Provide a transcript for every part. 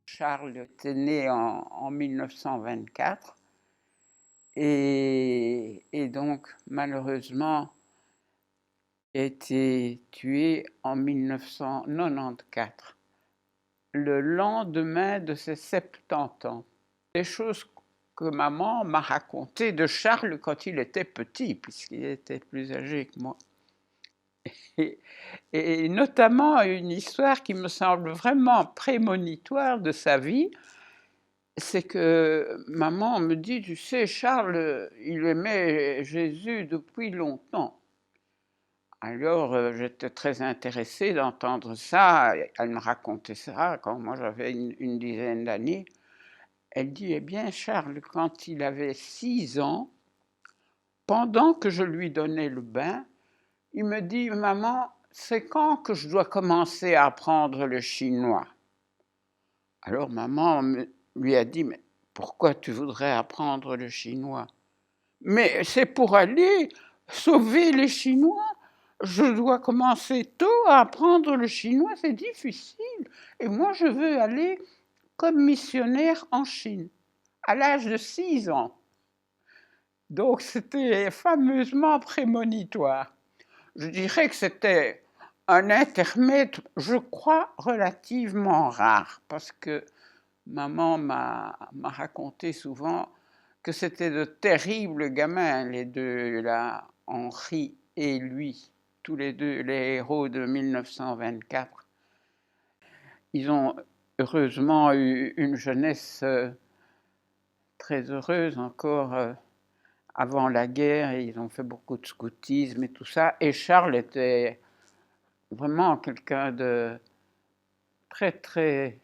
Charles était né en 1924 et donc malheureusement a été tué en 1994, le lendemain de ses 70 ans. Des choses que maman m'a racontées de Charles quand il était petit, puisqu'il était plus âgé que moi. Et notamment une histoire qui me semble vraiment prémonitoire de sa vie, c'est que maman me dit, tu sais, Charles, il aimait Jésus depuis longtemps. Alors j'étais très intéressée d'entendre ça. Elle me racontait ça quand moi j'avais une dizaine d'années. Elle dit, eh bien Charles, quand il avait 6 ans, pendant que je lui donnais le bain, il me dit, maman, c'est quand que je dois commencer à apprendre le chinois? Alors maman lui a dit, mais pourquoi tu voudrais apprendre le chinois? Mais c'est pour aller sauver les Chinois. Je dois commencer tôt à apprendre le chinois, c'est difficile. Et moi, je veux aller comme missionnaire en Chine, à l'âge de 6 ans. Donc, c'était fameusement prémonitoire. Je dirais que c'était un intermède, je crois, relativement rare, parce que maman m'a raconté souvent que c'était de terribles gamins, les deux, là, Henri et lui, tous les deux les héros de 1924. Ils ont heureusement eu une jeunesse très heureuse encore avant la guerre, et ils ont fait beaucoup de scoutisme et tout ça. Et Charles était vraiment quelqu'un de très, très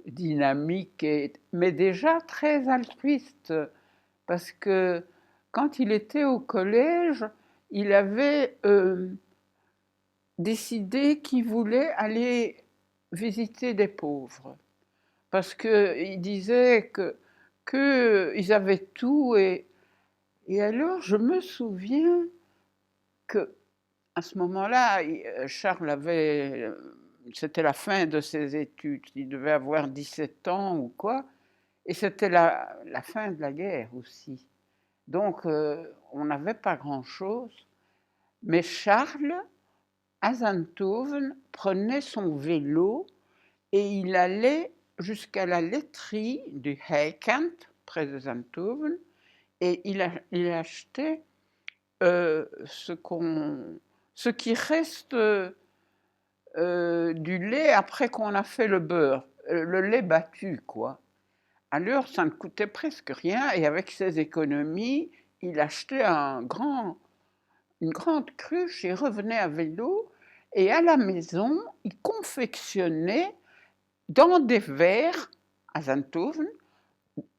dynamique, mais déjà très altruiste, parce que quand il était au collège, il avait décidé qu'il voulait aller visiter des pauvres, parce qu'il disait qu'ils avaient tout, et alors je me souviens que à ce moment-là, Charles avait, c'était la fin de ses études, il devait avoir 17 ans ou quoi, et c'était la fin de la guerre aussi. Donc, on n'avait pas grand-chose, mais Charles, à Zandhoven, prenait son vélo et il allait jusqu'à la laiterie du Heikant, près de Zandhoven, et il achetait ce qui reste du lait après qu'on a fait le beurre, le lait battu, quoi. Alors, ça ne coûtait presque rien, et avec ses économies, il achetait une grande cruche et revenait à vélo, et à la maison, il confectionnait dans des verres à Zandhoven,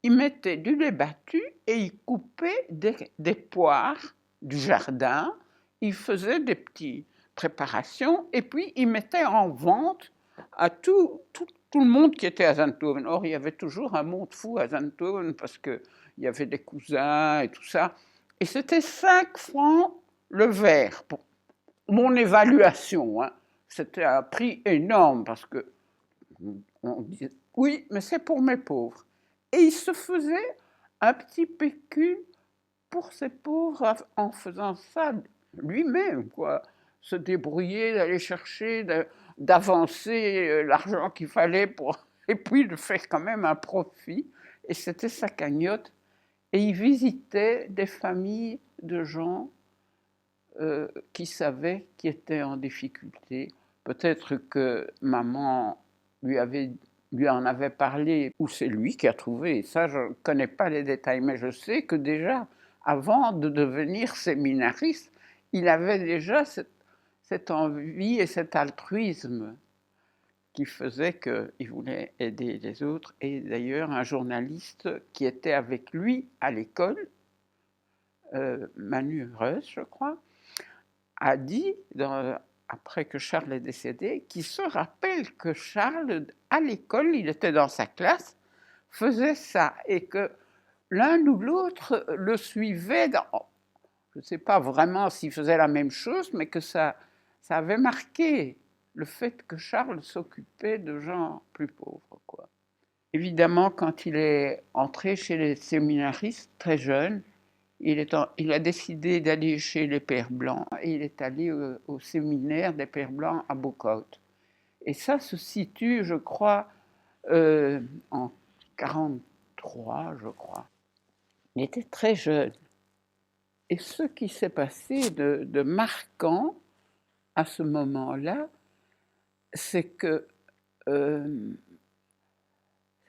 il mettait du lait battu et il coupait des poires du jardin, il faisait des petites préparations et puis il mettait en vente à tout le monde qui était à Zandhoven. Or, il y avait toujours un monde fou à Zandhoven parce qu'il y avait des cousins et tout ça. Et c'était 5 francs le verre, pour mon évaluation. Hein. C'était un prix énorme parce que on disait, oui, mais c'est pour mes pauvres. Et il se faisait un petit pécule pour ces pauvres en faisant ça lui-même, quoi. Se débrouiller, d'aller chercher, d'avancer l'argent qu'il fallait pour... Et puis de faire quand même un profit. Et c'était sa cagnotte. Et il visitait des familles de gens qui savaient qu'ils étaient en difficulté. Peut-être que maman lui en avait parlé, ou c'est lui qui a trouvé, et ça je ne connais pas les détails, mais je sais que déjà, avant de devenir séminariste, il avait déjà cette envie et cet altruisme qui faisait qu'il voulait aider les autres. Et d'ailleurs, un journaliste qui était avec lui à l'école, Manu Reus, je crois, a dit, après que Charles est décédé, qu'il se rappelle que Charles, à l'école, il était dans sa classe, faisait ça, et que l'un ou l'autre le suivait Je ne sais pas vraiment s'il faisait la même chose, mais que ça avait marqué le fait que Charles s'occupait de gens plus pauvres, quoi. Évidemment, quand il est entré chez les séminaristes très jeune, il a décidé d'aller chez les Pères Blancs et il est allé au séminaire des Pères Blancs à Boucaut. Et ça se situe, je crois, en 43, je crois. Il était très jeune. Et ce qui s'est passé de marquant à ce moment-là, c'est que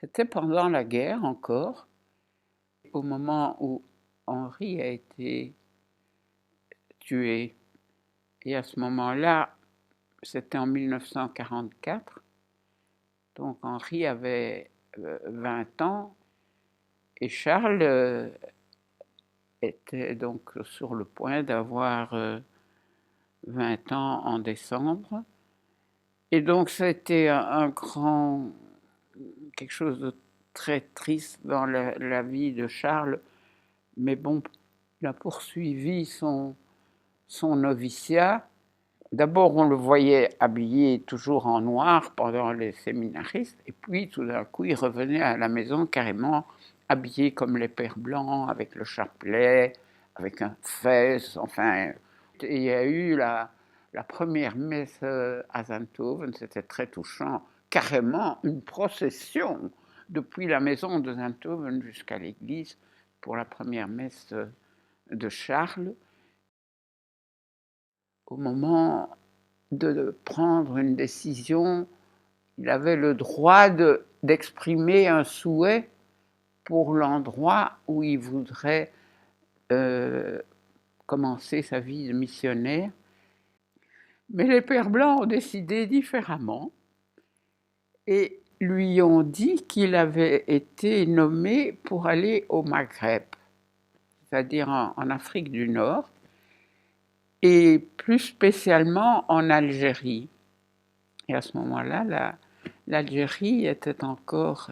c'était pendant la guerre encore, au moment où Henri a été tué. Et à ce moment-là, c'était en 1944, donc Henri avait 20 ans et Charles était donc sur le point d'avoir 20 ans en décembre. Et donc ça a été quelque chose de très triste dans la vie de Charles. Mais bon, il a poursuivi son noviciat. D'abord, on le voyait habillé toujours en noir pendant les séminaristes, et puis tout d'un coup, il revenait à la maison carrément habillé comme les Pères Blancs, avec le chapelet, avec un fez, enfin. Et il y a eu la première messe à Zenthoven, c'était très touchant, carrément une procession depuis la maison de Zenthoven jusqu'à l'église pour la première messe de Charles. Au moment de prendre une décision, il avait le droit d'exprimer un souhait pour l'endroit où il voudrait commencer sa vie de missionnaire. Mais les Pères Blancs ont décidé différemment et lui ont dit qu'il avait été nommé pour aller au Maghreb, c'est-à-dire en Afrique du Nord, et plus spécialement en Algérie. Et à ce moment-là, l'Algérie était encore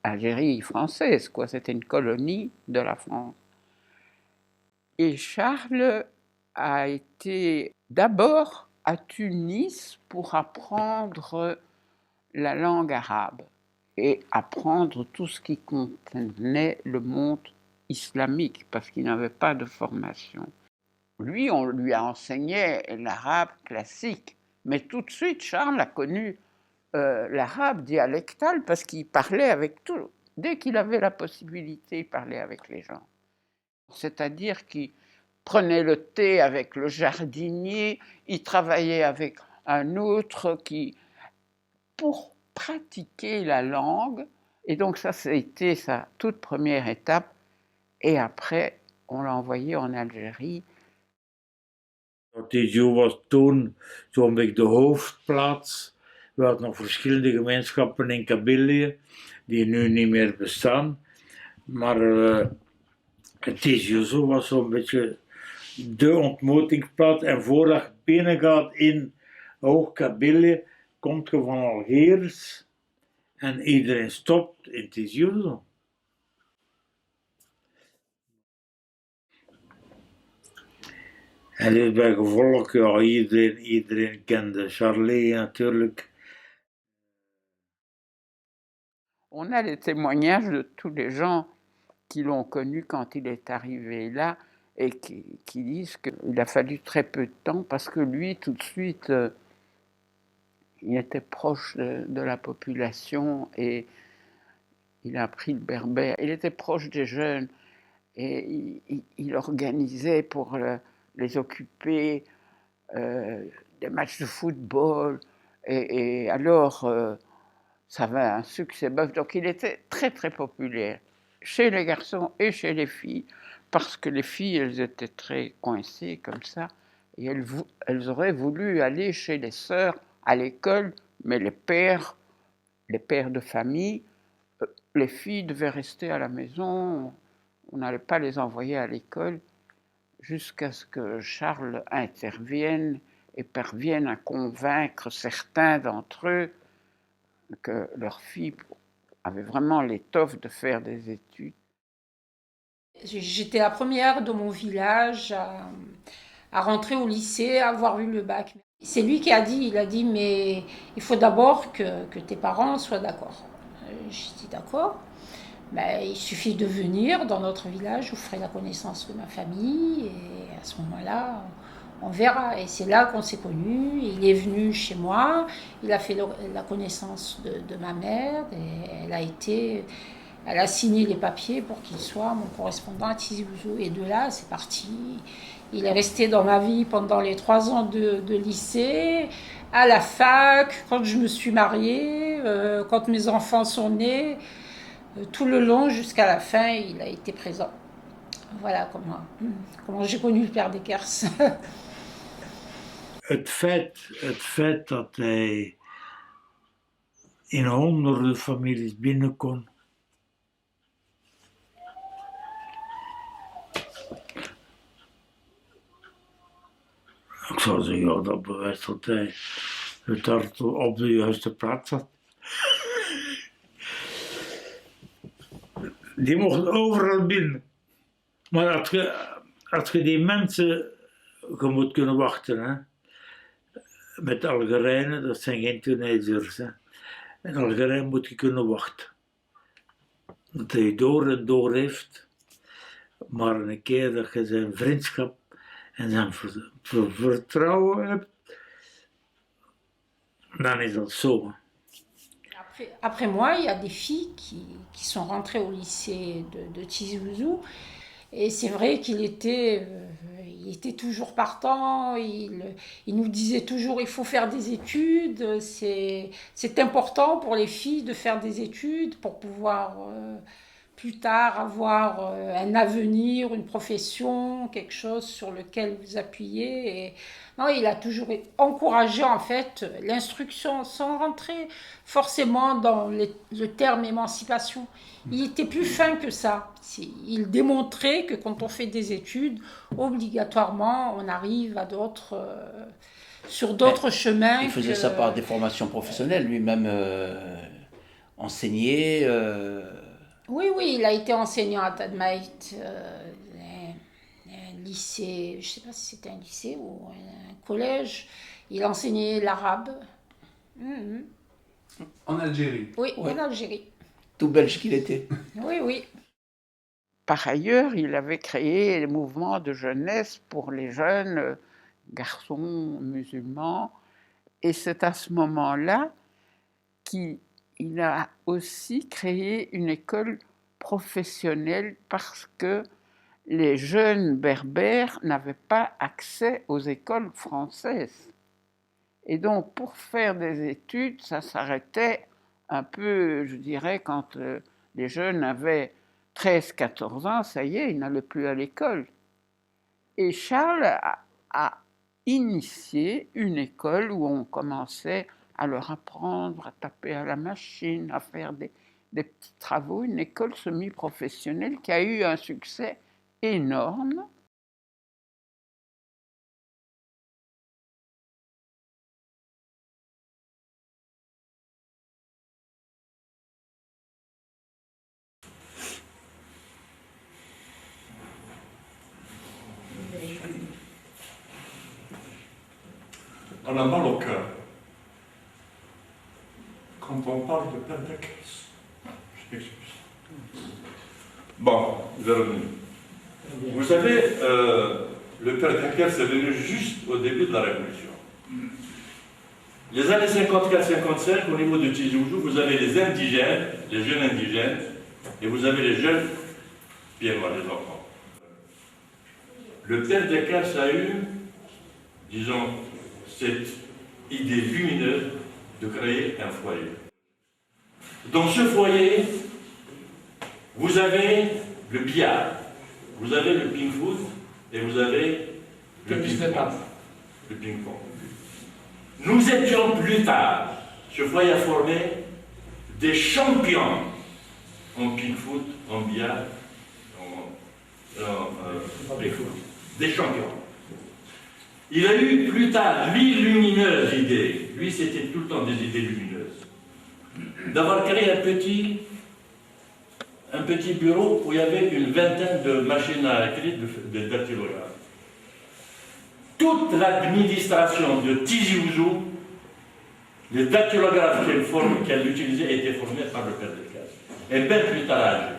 Algérie française, quoi. C'était une colonie de la France. Et Charles a été d'abord à Tunis pour apprendre la langue arabe et apprendre tout ce qui contenait le monde islamique, parce qu'il n'avait pas de formation. Lui, on lui a enseigné l'arabe classique, mais tout de suite, Charles a connu l'arabe dialectal parce qu'il parlait avec tout. Dès qu'il avait la possibilité, il parlait avec les gens. C'est-à-dire qu'il prenait le thé avec le jardinier, il travaillait avec un autre pour pratiquer la langue. Et donc ça, c'était sa toute première étape. Et après, on l'a envoyé en Algérie. TGO was toen zo'n beetje de hoofdplaats. We hadden nog verschillende gemeenschappen in Kabylië, die nu niet meer bestaan. Maar TGO was zo'n beetje de ontmoetingsplaats. En voordat je binnengaat in Hoog-Kabylië, komt je van Algiers en iedereen stopt in TGO. En dus bij gevolg, ja, iedereen kende Charlie natuurlijk. On a les témoignages de tous les gens qui l'ont connu quand il est arrivé là et qui disent qu'il a fallu très peu de temps parce que lui, tout de suite, il était proche de la population et il a appris le berbère. Il était proche des jeunes et il organisait pour les occuper des matchs de football. Et alors, ça avait un succès boeuf. Donc il était très très populaire chez les garçons et chez les filles, parce que les filles, elles étaient très coincées comme ça, et elles auraient voulu aller chez les sœurs à l'école, mais les pères de famille, les filles devaient rester à la maison, on n'allait pas les envoyer à l'école, jusqu'à ce que Charles intervienne et parvienne à convaincre certains d'entre eux que leur fille avait vraiment l'étoffe de faire des études. J'étais la première de mon village à rentrer au lycée, à avoir eu le bac. C'est lui qui a dit, il a dit, mais il faut d'abord que tes parents soient d'accord. J'ai dit d'accord. Ben, il suffit de venir dans notre village, vous ferez la connaissance de ma famille, et à ce moment-là, on verra. Et c'est là qu'on s'est connus. Il est venu chez moi, il a fait la connaissance de ma mère, et elle a signé les papiers pour qu'il soit mon correspondant à Tizi Ouzou. Et de là, c'est parti. Il est resté dans ma vie pendant les 3 ans de lycée, à la fac, quand je me suis mariée, quand mes enfants sont nés. Tout le long, jusqu'à la fin, il a été présent. Voilà comment j'ai connu le père Dekers. Het feit dat hij in honderden families binnen kon. Ik zou zeggen, ja, dat bewijst dat hij het hart op de juiste plaats had. Die mocht overal binnen. Maar als je die mensen, je moet kunnen wachten, hè. Met Algerijnen, dat zijn geen Tunesiërs, hè. In Algerije moet je kunnen wachten. Dat hij door en door heeft. Maar een keer dat je zijn vriendschap en zijn vertrouwen hebt, dan is dat zo. Après moi, il y a des filles qui sont rentrées au lycée de Tizi Ouzou. Et c'est vrai qu'il il était toujours partant, il nous disait toujours il faut faire des études, c'est important pour les filles de faire des études pour pouvoir plus tard avoir un avenir, une profession, quelque chose sur lequel vous appuyer. Et, non, il a toujours encouragé en fait l'instruction sans rentrer forcément dans le terme émancipation. Il était plus fin que ça. Il démontrait que quand on fait des études, obligatoirement, on arrive à sur d'autres chemins. Il faisait ça par des formations professionnelles, lui-même enseigné. Oui, il a été enseignant à Tadmaït, un lycée, je ne sais pas si c'était un lycée ou un collège. Il enseignait l'arabe. En Algérie. Oui, en Algérie. Tout belge qu'il était. Oui. Par ailleurs, il avait créé les mouvements de jeunesse pour les jeunes garçons musulmans. Et c'est à ce moment-là qu'il a aussi créé une école professionnelle parce que les jeunes berbères n'avaient pas accès aux écoles françaises. Et donc, pour faire des études, ça s'arrêtait un peu, je dirais, quand les jeunes avaient 13-14 ans, ça y est, ils n'allaient plus à l'école. Et Charles a initié une école où on commençait à leur apprendre à taper à la machine, à faire des petits travaux, une école semi-professionnelle qui a eu un succès énorme. On a mal au cœur quand on parle de Père Dekers. Je m'excuse. Bon, je vais revenir. Vous savez, le Père Dekers est venu juste au début de la Révolution. Les années 54-55, au niveau de Tizi Ouzou, vous avez les indigènes, les jeunes indigènes, et vous avez les jeunes pieds noirs, les enfants. Le Père Dekers a eu, disons, cette idée lumineuse de créer un foyer. Dans ce foyer, vous avez le billard, vous avez le ping-foot et vous avez le ping-pong. Nous étions plus tard, ce foyer a formé des champions en ping-foot, en billard, en ping-foot. Des champions. Il a eu plus tard lumineuse idée, lui c'était tout le temps des idées lumineuses, d'avoir créé un petit un petit bureau où il y avait une vingtaine de machines à écrire de dactylographes. Toute l'administration de Tizi Ouzou, les dactylographes qu'elle utilisait étaient formés par le père Decazes. Et bien plus tard âgé.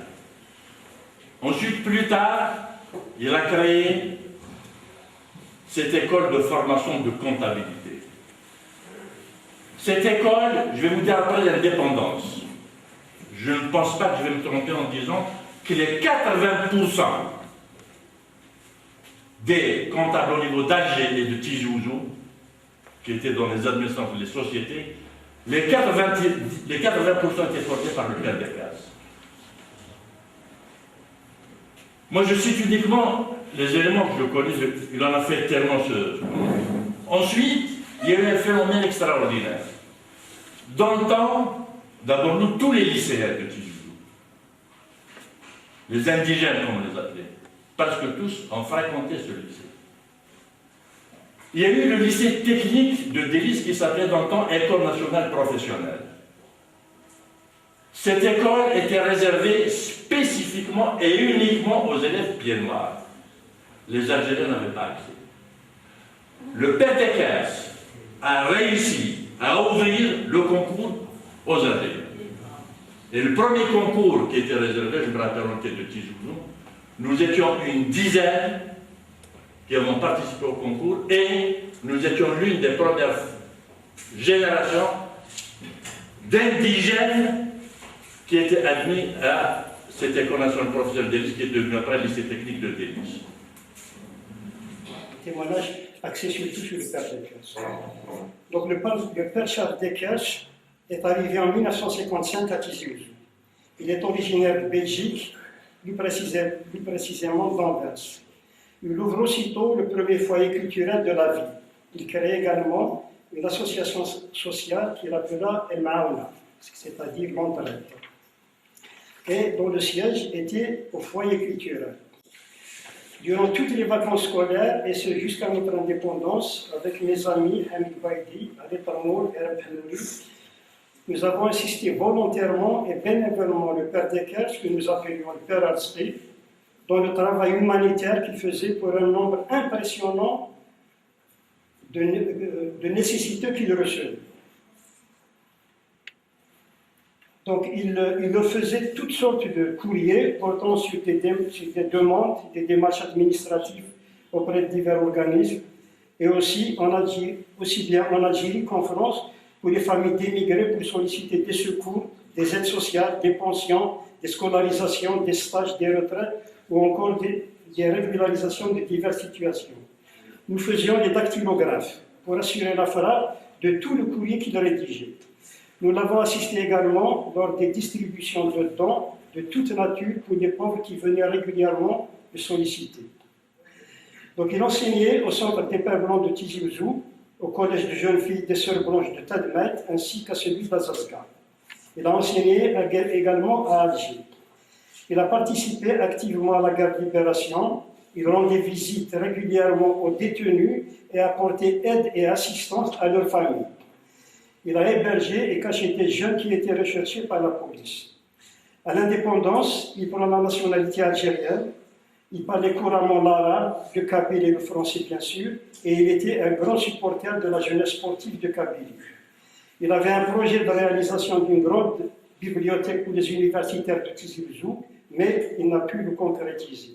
Ensuite, plus tard, il a créé cette école de formation de comptabilité. Cette école, je vais vous dire après l'indépendance. Je ne pense pas que je vais me tromper en disant que les 80% des comptables au niveau d'Alger et de Tizi Ouzou, qui étaient dans les administrations des sociétés, les 80% étaient formés par le père Decazes. Moi, je cite uniquement les éléments que je connais, il en a fait tellement Ensuite, il y a eu un phénomène extraordinaire. Dans le temps, d'abord nous, tous les lycéens de Tizi Ouzou, les indigènes, comme on les appelait, parce que tous ont fréquenté ce lycée. Il y a eu le lycée technique de Délice qui s'appelait dans le temps École nationale professionnelle. Cette école était réservée spécifiquement et uniquement aux élèves pieds noirs. Les Algériens n'avaient pas accès. Le père Decazes a réussi à ouvrir le concours aux Algériens. Et le premier concours qui était réservé, je me rappelle en tête de Tizi Ouzou, nous étions une dizaine qui avons participé au concours et nous étions l'une des premières générations d'indigènes qui étaient admis à cette école nationale professionnelle de Délice qui est devenue après le lycée technique de Délice. Témoignage axé surtout sur le père Decazes. Donc le père Charles Decazes est arrivé en 1955 à Tizi Ouzou. Il est originaire de Belgique, plus précisément d'Anvers. Il ouvre aussitôt le premier foyer culturel de la ville. Il crée également une association sociale qu'il appela El Maouna, c'est-à-dire l'entraide, et dont le siège était au foyer culturel. Durant toutes les vacances scolaires, et ce jusqu'à notre indépendance, avec mes amis Hamid Baidi, Alet Amour et Reb Hanouri, nous avons assisté volontairement et bénévolement le père Decazes, que nous appelions le père Alsri, dans le travail humanitaire qu'il faisait pour un nombre impressionnant de nécessiteux qu'il recevait. Donc il leur faisait toutes sortes de courriers portant sur des demandes, des démarches administratives auprès de divers organismes, et aussi bien en Algérie qu'en France, pour les familles d'émigrés pour solliciter des secours, des aides sociales, des pensions, des scolarisations, des stages, des retraites, ou encore des régularisations de diverses situations. Nous faisions les dactylographes pour assurer la frappe de tout le courrier qu'il rédigeait. Nous l'avons assisté également lors des distributions de dons de toute nature pour les pauvres qui venaient régulièrement le solliciter. Donc il enseignait au centre des Pères Blancs de Tizi Ouzou, au collège de jeunes filles des Sœurs Blanches de Tadmet, ainsi qu'à celui d'Azazga. Il a enseigné également à Alger. Il a participé activement à la guerre de libération. Il rendait visite régulièrement aux détenus et apportait aide et assistance à leurs familles. Il a hébergé et caché des jeunes qui étaient recherchés par la police. À l'indépendance, il prend la nationalité algérienne. Il parlait couramment l'arabe, le kabyle et le français bien sûr, et il était un grand supporter de la jeunesse sportive de Kabylie. Il avait un projet de réalisation d'une grande bibliothèque pour les universitaires de Tizi Ouzou, mais il n'a pu le concrétiser.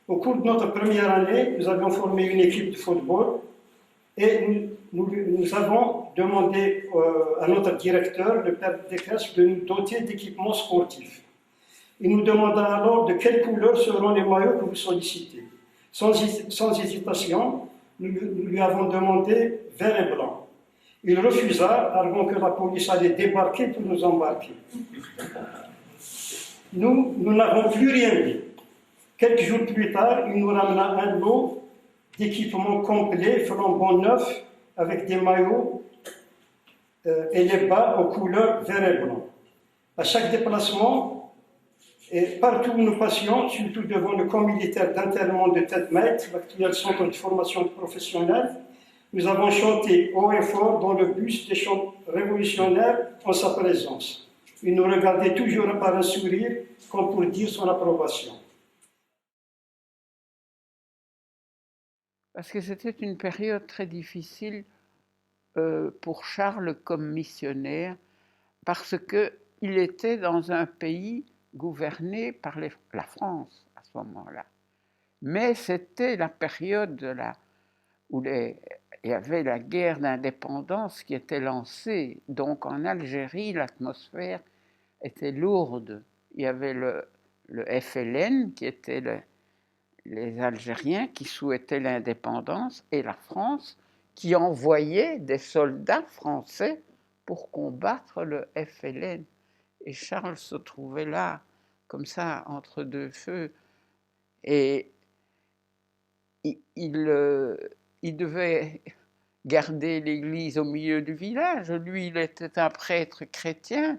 Au cours de notre première année, nous avions formé une équipe de football et nous avons demandé à notre directeur, le père Decazes, de nous doter d'équipements sportifs. Il nous demanda alors de quelle couleur seront les maillots que vous sollicitez. Sans hésitation, nous lui avons demandé vert et blanc. Il refusa, arguant que la police allait débarquer pour nous embarquer. Nous n'avons plus rien dit. Quelques jours plus tard, il nous ramena un lot d'équipements complets, flambant neufs, avec des maillots et les bas aux couleurs vert et blanc. À chaque déplacement, et partout où nous passions, surtout devant le camp militaire d'internement de Tadmet, l'actuel centre de formation professionnelle, nous avons chanté haut et fort dans le bus des chants révolutionnaires en sa présence. Il nous regardait toujours par un sourire, comme pour dire son approbation. Parce que c'était une période très difficile pour Charles comme missionnaire, parce qu'il était dans un pays gouverné par la France à ce moment-là. Mais c'était la période où il y avait la guerre d'indépendance qui était lancée. Donc en Algérie, l'atmosphère était lourde. Il y avait le FLN, qui était les Algériens qui souhaitaient l'indépendance, et la France qui envoyait des soldats français pour combattre le FLN. Et Charles se trouvait là, comme ça, entre deux feux. Et il devait garder l'église au milieu du village. Lui, il était un prêtre chrétien.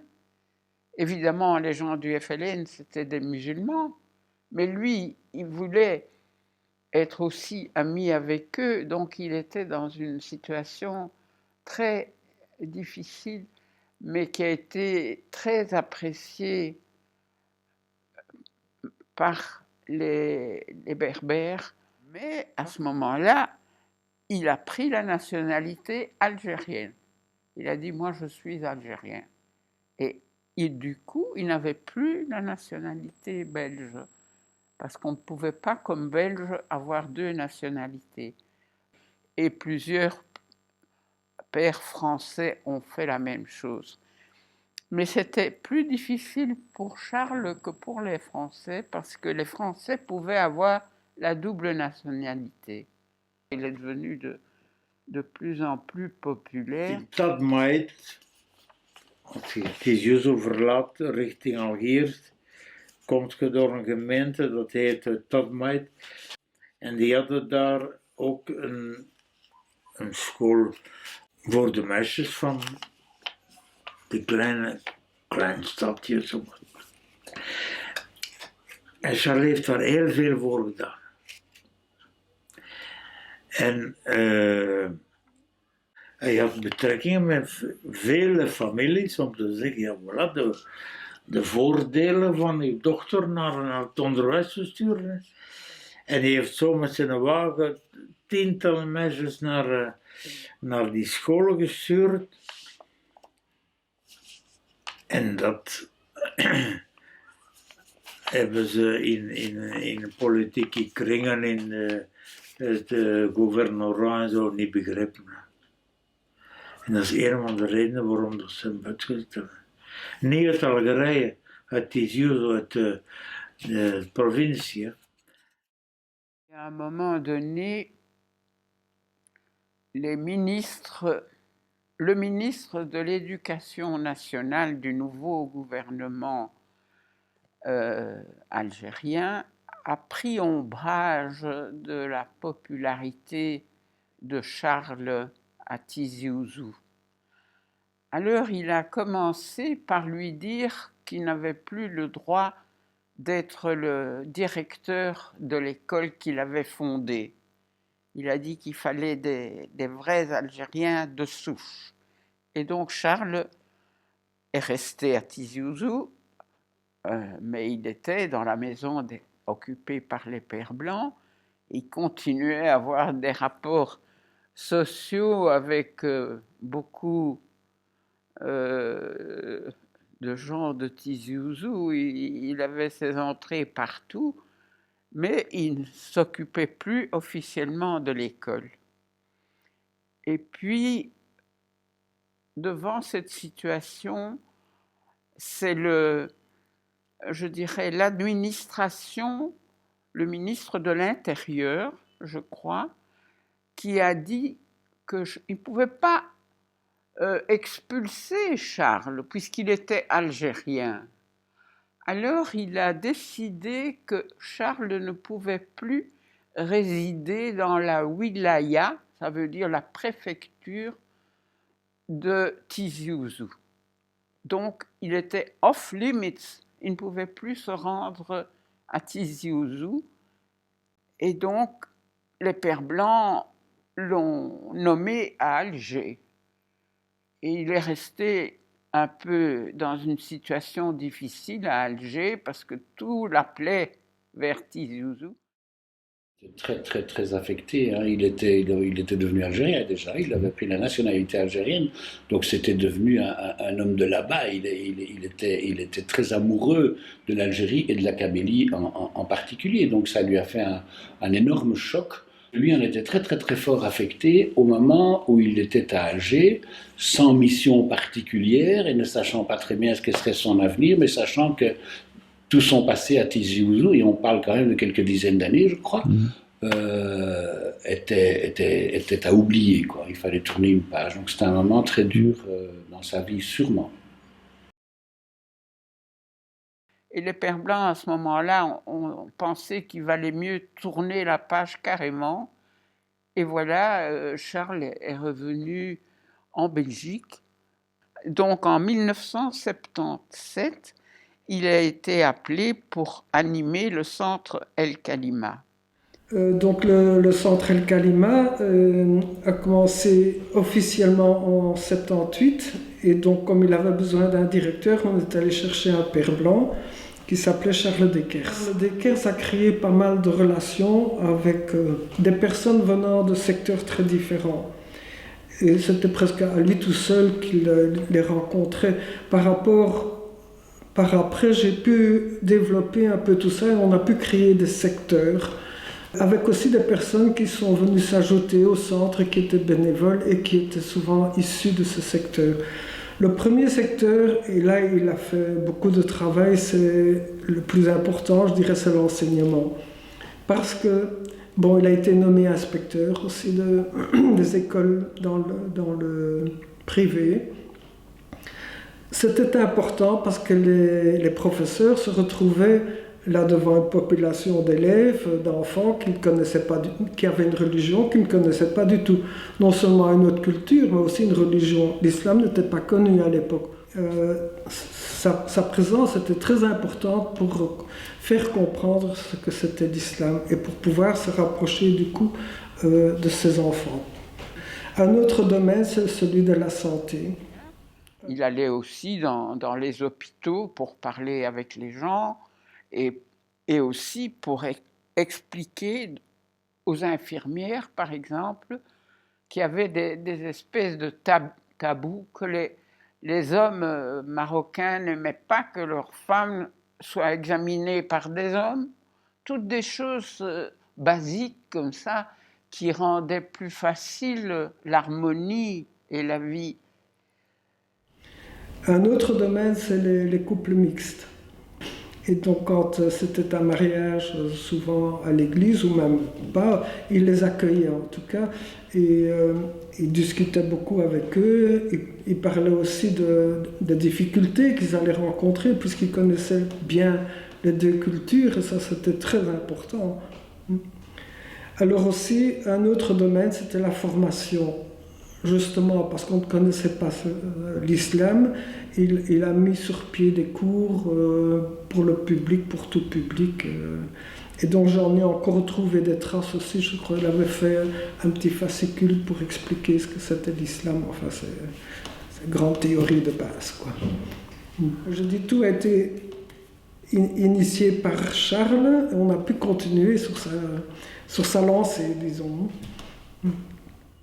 Évidemment, les gens du FLN, c'était des musulmans. Mais lui, il voulait être aussi ami avec eux, donc il était dans une situation très difficile, mais qui a été très appréciée par les Berbères. Mais à ce moment-là, il a pris la nationalité algérienne. Il a dit, moi je suis algérien. Et du coup, il n'avait plus la nationalité belge, parce qu'on ne pouvait pas, comme Belge, avoir deux nationalités. Et plusieurs pères français ont fait la même chose. Mais c'était plus difficile pour Charles que pour les Français, parce que les Français pouvaient avoir la double nationalité. Il est devenu de plus en plus populair. Tadmaït, als je Tiziouzo verlaat richting Algiers, komt je door een gemeente, dat heet Tadmaït. En die hadden daar ook een school voor de meisjes van de klein stadje. Zo. En Charles heeft daar heel veel voor gedaan. En hij had betrekkingen met vele families om te zeggen, ja voilà, de voordelen van uw dochter naar het onderwijs te sturen. En hij heeft zo met zijn wagen tientallen meisjes naar die scholen gestuurd. En dat hebben ze in politieke kringen, in het gouvernorat en zo niet begrepen. En dat is een van de redenen waarom dat ze hem uitgezet hebben. Niet uit Algerije, uit Tiziouzo, uit de provincie. À un moment donné, le ministre de l'Éducation nationale du nouveau gouvernement algérien a pris ombrage de la popularité de Charles à Tizi Ouzou. Alors il a commencé par lui dire qu'il n'avait plus le droit d'être le directeur de l'école qu'il avait fondée. Il a dit qu'il fallait des vrais Algériens de souche. Et donc Charles est resté à Tizi Ouzou, mais il était dans la maison occupée par les Pères Blancs. Il continuait à avoir des rapports sociaux avec beaucoup de gens de Tizi Ouzou. Il avait ses entrées partout, mais il ne s'occupait plus officiellement de l'école. Et puis, devant cette situation, c'est l'administration, le ministre de l'Intérieur, je crois, qui a dit qu'il ne pouvait pas expulser Charles, puisqu'il était algérien. Alors il a décidé que Charles ne pouvait plus résider dans la wilaya, ça veut dire la préfecture de Tizi Ouzou. Donc il était off limits, il ne pouvait plus se rendre à Tizi Ouzou. Et donc les Pères Blancs l'ont nommé à Alger. Et il est resté un peu dans une situation difficile à Alger parce que tout l'appelait vers Tizi Ouzou. Très, très, très affecté. Hein. Il était devenu algérien déjà. Il avait pris la nationalité algérienne. Donc c'était devenu un homme de là-bas. Il était très amoureux de l'Algérie et de la Kabylie en particulier. Donc ça lui a fait un énorme choc. Lui en était très, très, très fort affecté au moment où il était à Alger, sans mission particulière et ne sachant pas très bien ce que serait son avenir, mais sachant que tout son passé à Tizi Ouzou, et on parle quand même de quelques dizaines d'années, je crois, était à oublier, quoi. Il fallait tourner une page. Donc c'était un moment très dur dans sa vie, sûrement. Et les Pères Blancs, à ce moment-là, on pensait qu'il valait mieux tourner la page carrément. Et voilà, Charles est revenu en Belgique. Donc en 1977, il a été appelé pour animer le centre El Kalima. Donc le centre El Kalima a commencé officiellement en 78 et donc comme il avait besoin d'un directeur, on est allé chercher un père blanc qui s'appelait Charles Dekers. Charles Dekers a créé pas mal de relations avec des personnes venant de secteurs très différents. Et c'était presque à lui tout seul qu'il les rencontrait. Par après, j'ai pu développer un peu tout ça et on a pu créer des secteurs avec aussi des personnes qui sont venues s'ajouter au centre, qui étaient bénévoles et qui étaient souvent issues de ce secteur. Le premier secteur, et là il a fait beaucoup de travail, c'est le plus important, je dirais, c'est l'enseignement. Parce que, bon, il a été nommé inspecteur aussi des écoles dans le privé. C'était important parce que les professeurs se retrouvaient là devant une population d'élèves, d'enfants qui ne connaissaient pas, qui avaient une religion qu'ils ne connaissaient pas du tout. Non seulement une autre culture, mais aussi une religion. L'islam n'était pas connu à l'époque. Sa présence était très importante pour faire comprendre ce que c'était l'islam et pour pouvoir se rapprocher du coup de ses enfants. Un autre domaine, c'est celui de la santé. Il allait aussi dans les hôpitaux pour parler avec les gens. Et aussi pour expliquer aux infirmières, par exemple, qu'il y avait des espèces de tabous, que les hommes marocains n'aimaient pas que leurs femmes soient examinées par des hommes. Toutes des choses basiques comme ça qui rendaient plus facile l'harmonie et la vie. Un autre domaine, c'est les couples mixtes. Et donc, quand c'était un mariage, souvent à l'église ou même pas, il les accueillait en tout cas. Et il discutait beaucoup avec eux. Il parlait aussi des difficultés qu'ils allaient rencontrer, puisqu'ils connaissaient bien les deux cultures. Et ça, c'était très important. Alors aussi, un autre domaine, c'était la formation. Justement, parce qu'on ne connaissait pas l'islam, il a mis sur pied des cours pour le public, pour tout public. Et donc j'en ai encore retrouvé des traces aussi. Je crois qu'il avait fait un petit fascicule pour expliquer ce que c'était l'islam. Enfin, c'est une grande théorie de base, quoi. Je dis, tout a été initié par Charles, et on a pu continuer sur sa lancée, disons.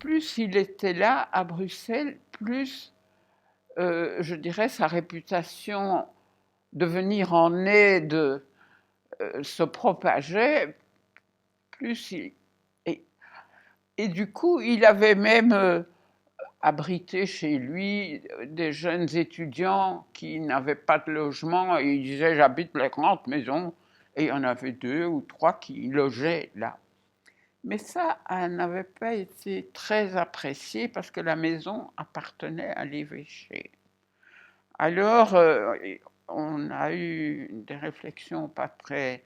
Plus il était là, à Bruxelles, plus, je dirais, sa réputation de venir en aide se propageait, plus et du coup, il avait même abrité chez lui des jeunes étudiants qui n'avaient pas de logement, et il disait « j'habite les grandes maisons », et il y en avait 2 ou 3 qui logeaient là. Mais ça n'avait pas été très apprécié parce que la maison appartenait à l'évêché. Alors, on a eu des réflexions pas très...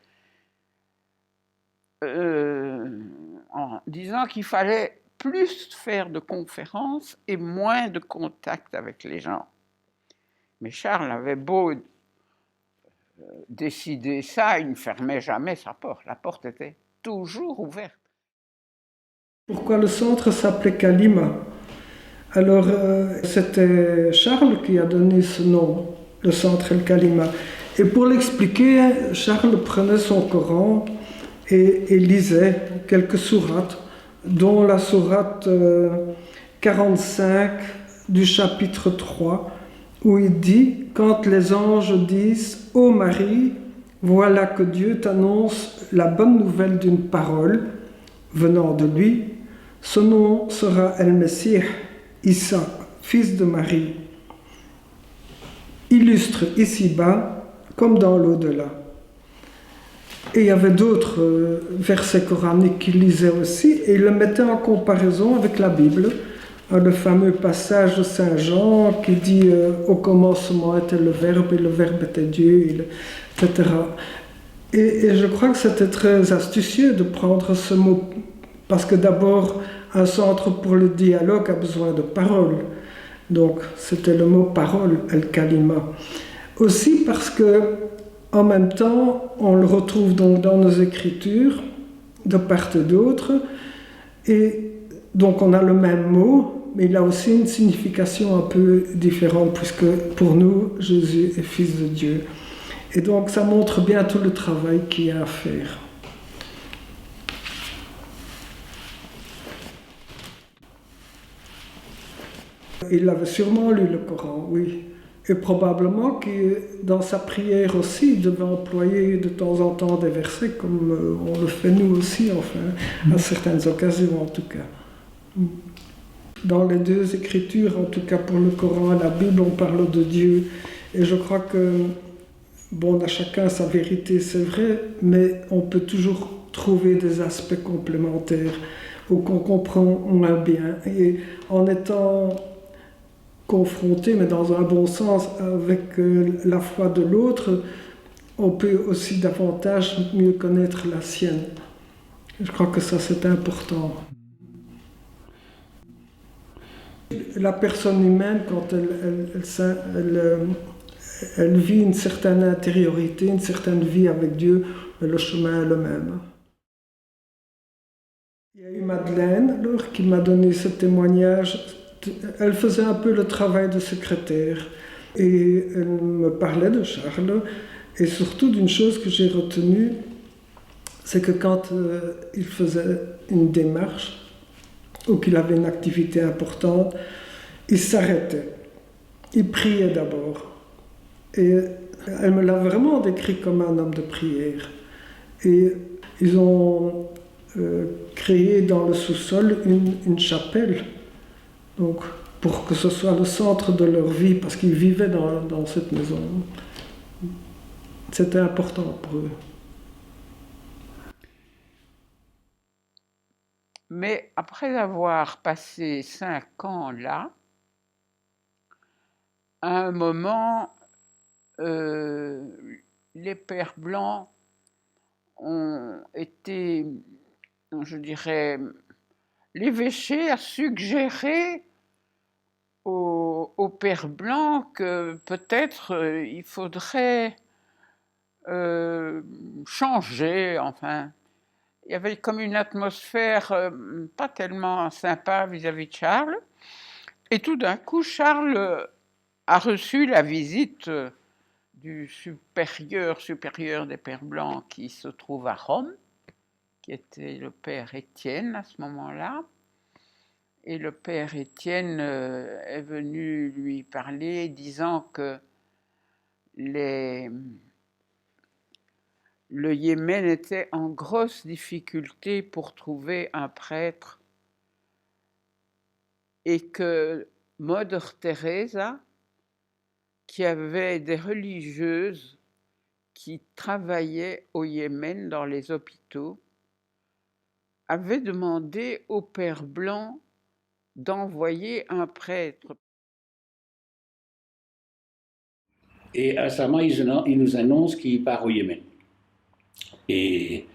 en disant qu'il fallait plus faire de conférences et moins de contact avec les gens. Mais Charles avait beau décider ça, il ne fermait jamais sa porte. La porte était toujours ouverte. Pourquoi le centre s'appelait Kalima? Alors, c'était Charles qui a donné ce nom, le centre El Kalima. Et pour l'expliquer, Charles prenait son Coran et lisait quelques sourates, dont la sourate 45 du chapitre 3, où il dit « Quand les anges disent « Ô Marie, voilà que Dieu t'annonce la bonne nouvelle d'une parole venant de lui, ce nom sera El-Messie, Issa, fils de Marie, illustre ici-bas comme dans l'au-delà. » Et il y avait d'autres versets coraniques qu'il lisait aussi, et il le mettait en comparaison avec la Bible. Le fameux passage de Saint Jean qui dit au commencement était le Verbe et le Verbe était Dieu, etc. Et je crois que c'était très astucieux de prendre ce mot, parce que d'abord, un centre pour le dialogue a besoin de paroles. Donc, c'était le mot parole, El-Kalima. Aussi parce que, en même temps, on le retrouve donc dans nos écritures, de part et d'autre, et donc on a le même mot, mais il a aussi une signification un peu différente, puisque pour nous, Jésus est fils de Dieu. Et donc ça montre bien tout le travail qu'il y a à faire. Il avait sûrement lu le Coran, oui. Et probablement que dans sa prière aussi, il devait employer de temps en temps des versets, comme on le fait nous aussi, enfin, à certaines occasions en tout cas. Dans les deux écritures, en tout cas pour le Coran et la Bible, on parle de Dieu. Et je crois que, bon, on a chacun sa vérité, c'est vrai, mais on peut toujours trouver des aspects complémentaires ou qu'on comprend moins bien. Et en étant confronté, mais dans un bon sens, avec la foi de l'autre, on peut aussi davantage mieux connaître la sienne. Je crois que ça, c'est important. La personne humaine, quand elle vit une certaine intériorité, une certaine vie avec Dieu, le chemin est le même. Il y a eu Madeleine, alors, qui m'a donné ce témoignage. Elle faisait un peu le travail de secrétaire et elle me parlait de Charles et surtout d'une chose que j'ai retenue, c'est que quand il faisait une démarche ou qu'il avait une activité importante, il s'arrêtait, il priait d'abord. Et elle me l'a vraiment décrit comme un homme de prière. Et ils ont créé dans le sous-sol une chapelle, donc, pour que ce soit le centre de leur vie, parce qu'ils vivaient dans cette maison. C'était important pour eux. Mais après avoir passé 5 ans là, à un moment, les pères blancs ont été, je dirais, l'évêché a suggéré aux pères blancs que peut-être il faudrait changer, enfin. Il y avait comme une atmosphère pas tellement sympa vis-à-vis de Charles. Et tout d'un coup, Charles a reçu la visite du supérieur des Pères Blancs qui se trouve à Rome, qui était le Père Étienne à ce moment-là. Et le Père Étienne est venu lui parler disant que le Yémen était en grosse difficulté pour trouver un prêtre et que Mother Teresa, qui avait des religieuses qui travaillaient au Yémen dans les hôpitaux, avait demandé au Père Blanc d'envoyer un prêtre. Et récemment, il nous annonce qu'il part au Yémen. Et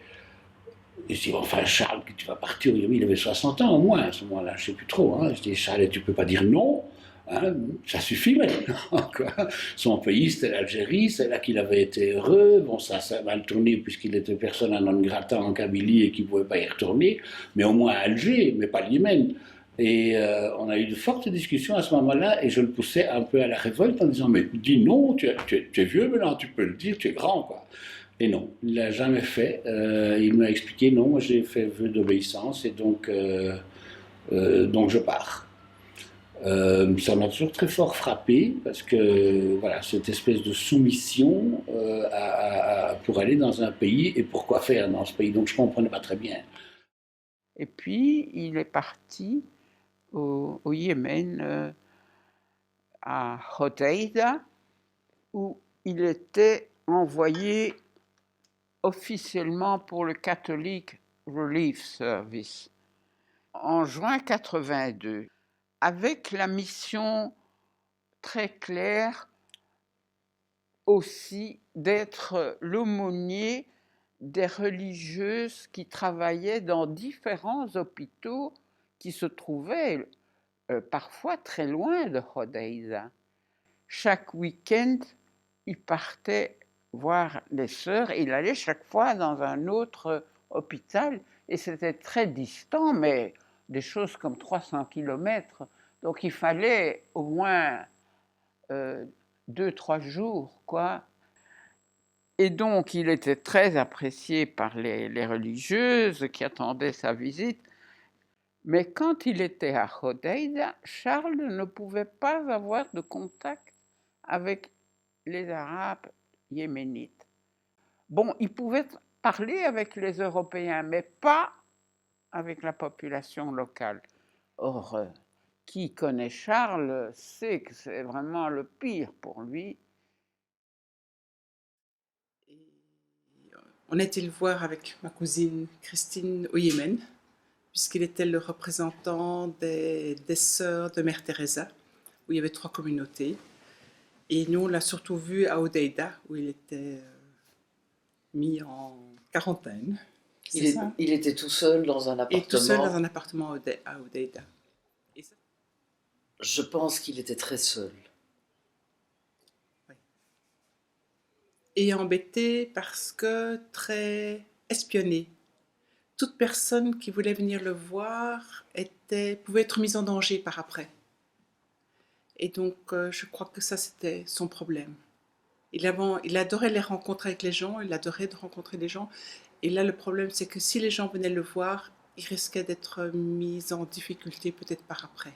je dis, enfin Charles, tu vas partir au Yémen, il avait 60 ans au moins à ce moment-là, je ne sais plus trop. Hein. Je dis, Charles, tu ne peux pas dire non, hein, ça suffit maintenant. Quoi. Son pays, c'était l'Algérie, c'est là qu'il avait été heureux. Bon, ça a mal tourné puisqu'il était persona non grata en Kabylie et qu'il ne pouvait pas y retourner, mais au moins à Alger, mais pas le Yémen. Et on a eu de fortes discussions à ce moment-là, et je le poussais un peu à la révolte en disant, mais dis non, tu es vieux maintenant, tu peux le dire, tu es grand, quoi. Et non, il l'a jamais fait. Il m'a expliqué, non, moi j'ai fait vœu d'obéissance, et donc je pars. Ça m'a toujours très fort frappé, parce que voilà, cette espèce de soumission pour aller dans un pays, et pourquoi faire dans ce pays, donc je ne comprenais pas très bien. Et puis, il est parti au Yémen, à Hodeïda, où il était envoyé officiellement pour le Catholic Relief Service en juin 82, avec la mission très claire aussi d'être l'aumônier des religieuses qui travaillaient dans différents hôpitaux qui se trouvaient parfois très loin de Hodeïda. Chaque week-end, il partait voir les sœurs et il allait chaque fois dans un autre hôpital et c'était très distant, mais des choses comme 300 kilomètres. Donc il fallait au moins 2-3 jours, quoi. Et donc, il était très apprécié par les religieuses qui attendaient sa visite. Mais quand il était à Hodeïda, Charles ne pouvait pas avoir de contact avec les Arabes yéménites. Bon, il pouvait parler avec les Européens, mais pas avec la population locale. Or, qui connaît Charles sait que c'est vraiment le pire pour lui. On a été le voir avec ma cousine Christine au Yémen, puisqu'il était le représentant des sœurs de Mère Teresa, où il y avait 3 communautés. Et nous, on l'a surtout vu à Hodeïda, où il était mis en quarantaine. Il était tout seul dans un appartement. Et tout seul dans un appartement à Hodeïda. Je pense qu'il était très seul. Et embêté parce que très espionné. Toute personne qui voulait venir le voir pouvait être mise en danger par après. Et donc, je crois que ça, c'était son problème. Il adorait les rencontres avec les gens, il adorait de rencontrer les gens. Et là, le problème, c'est que si les gens venaient le voir, il risquait d'être mis en difficulté peut-être par après.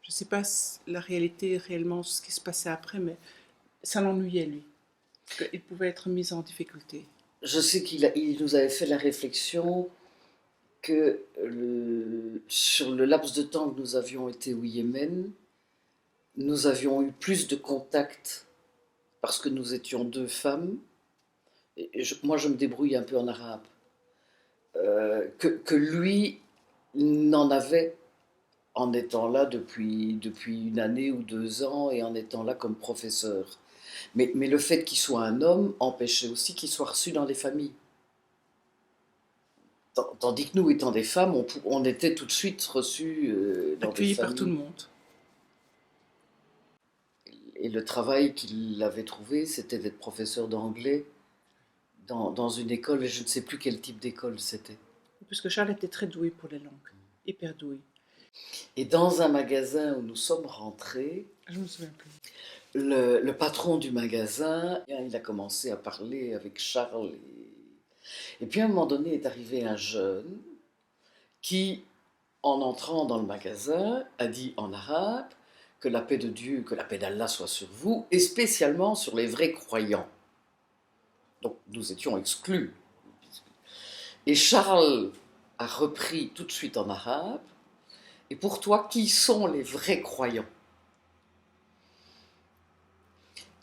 Je ne sais pas la réalité, réellement, ce qui se passait après, mais ça l'ennuyait, lui. Parce qu'il pouvait être mis en difficulté. Je sais qu'il nous avait fait la réflexion que sur le laps de temps que nous avions été au Yémen, nous avions eu plus de contacts parce que nous étions 2 femmes. Et moi, je me débrouille un peu en arabe. Que lui n'en avait en étant là depuis 1 année ou 2 ans et en étant là comme professeur. Mais le fait qu'il soit un homme empêchait aussi qu'il soit reçu dans les familles. Tandis que nous, étant des femmes, on était tout de suite reçus dans des familles. Accueillis par tout le monde. Et le travail qu'il avait trouvé, c'était d'être professeur d'anglais dans une école, et je ne sais plus quel type d'école c'était. Parce que Charles était très doué pour les langues, hyper doué. Et dans un magasin où nous sommes rentrés, je me souviens plus. Le patron du magasin, il a commencé à parler avec Charles. Et puis à un moment donné est arrivé un jeune qui, en entrant dans le magasin, a dit en arabe que la paix de Dieu, que la paix d'Allah soit sur vous, et spécialement sur les vrais croyants. Donc nous étions exclus. Et Charles a repris tout de suite en arabe. Et pour toi, qui sont les vrais croyants ?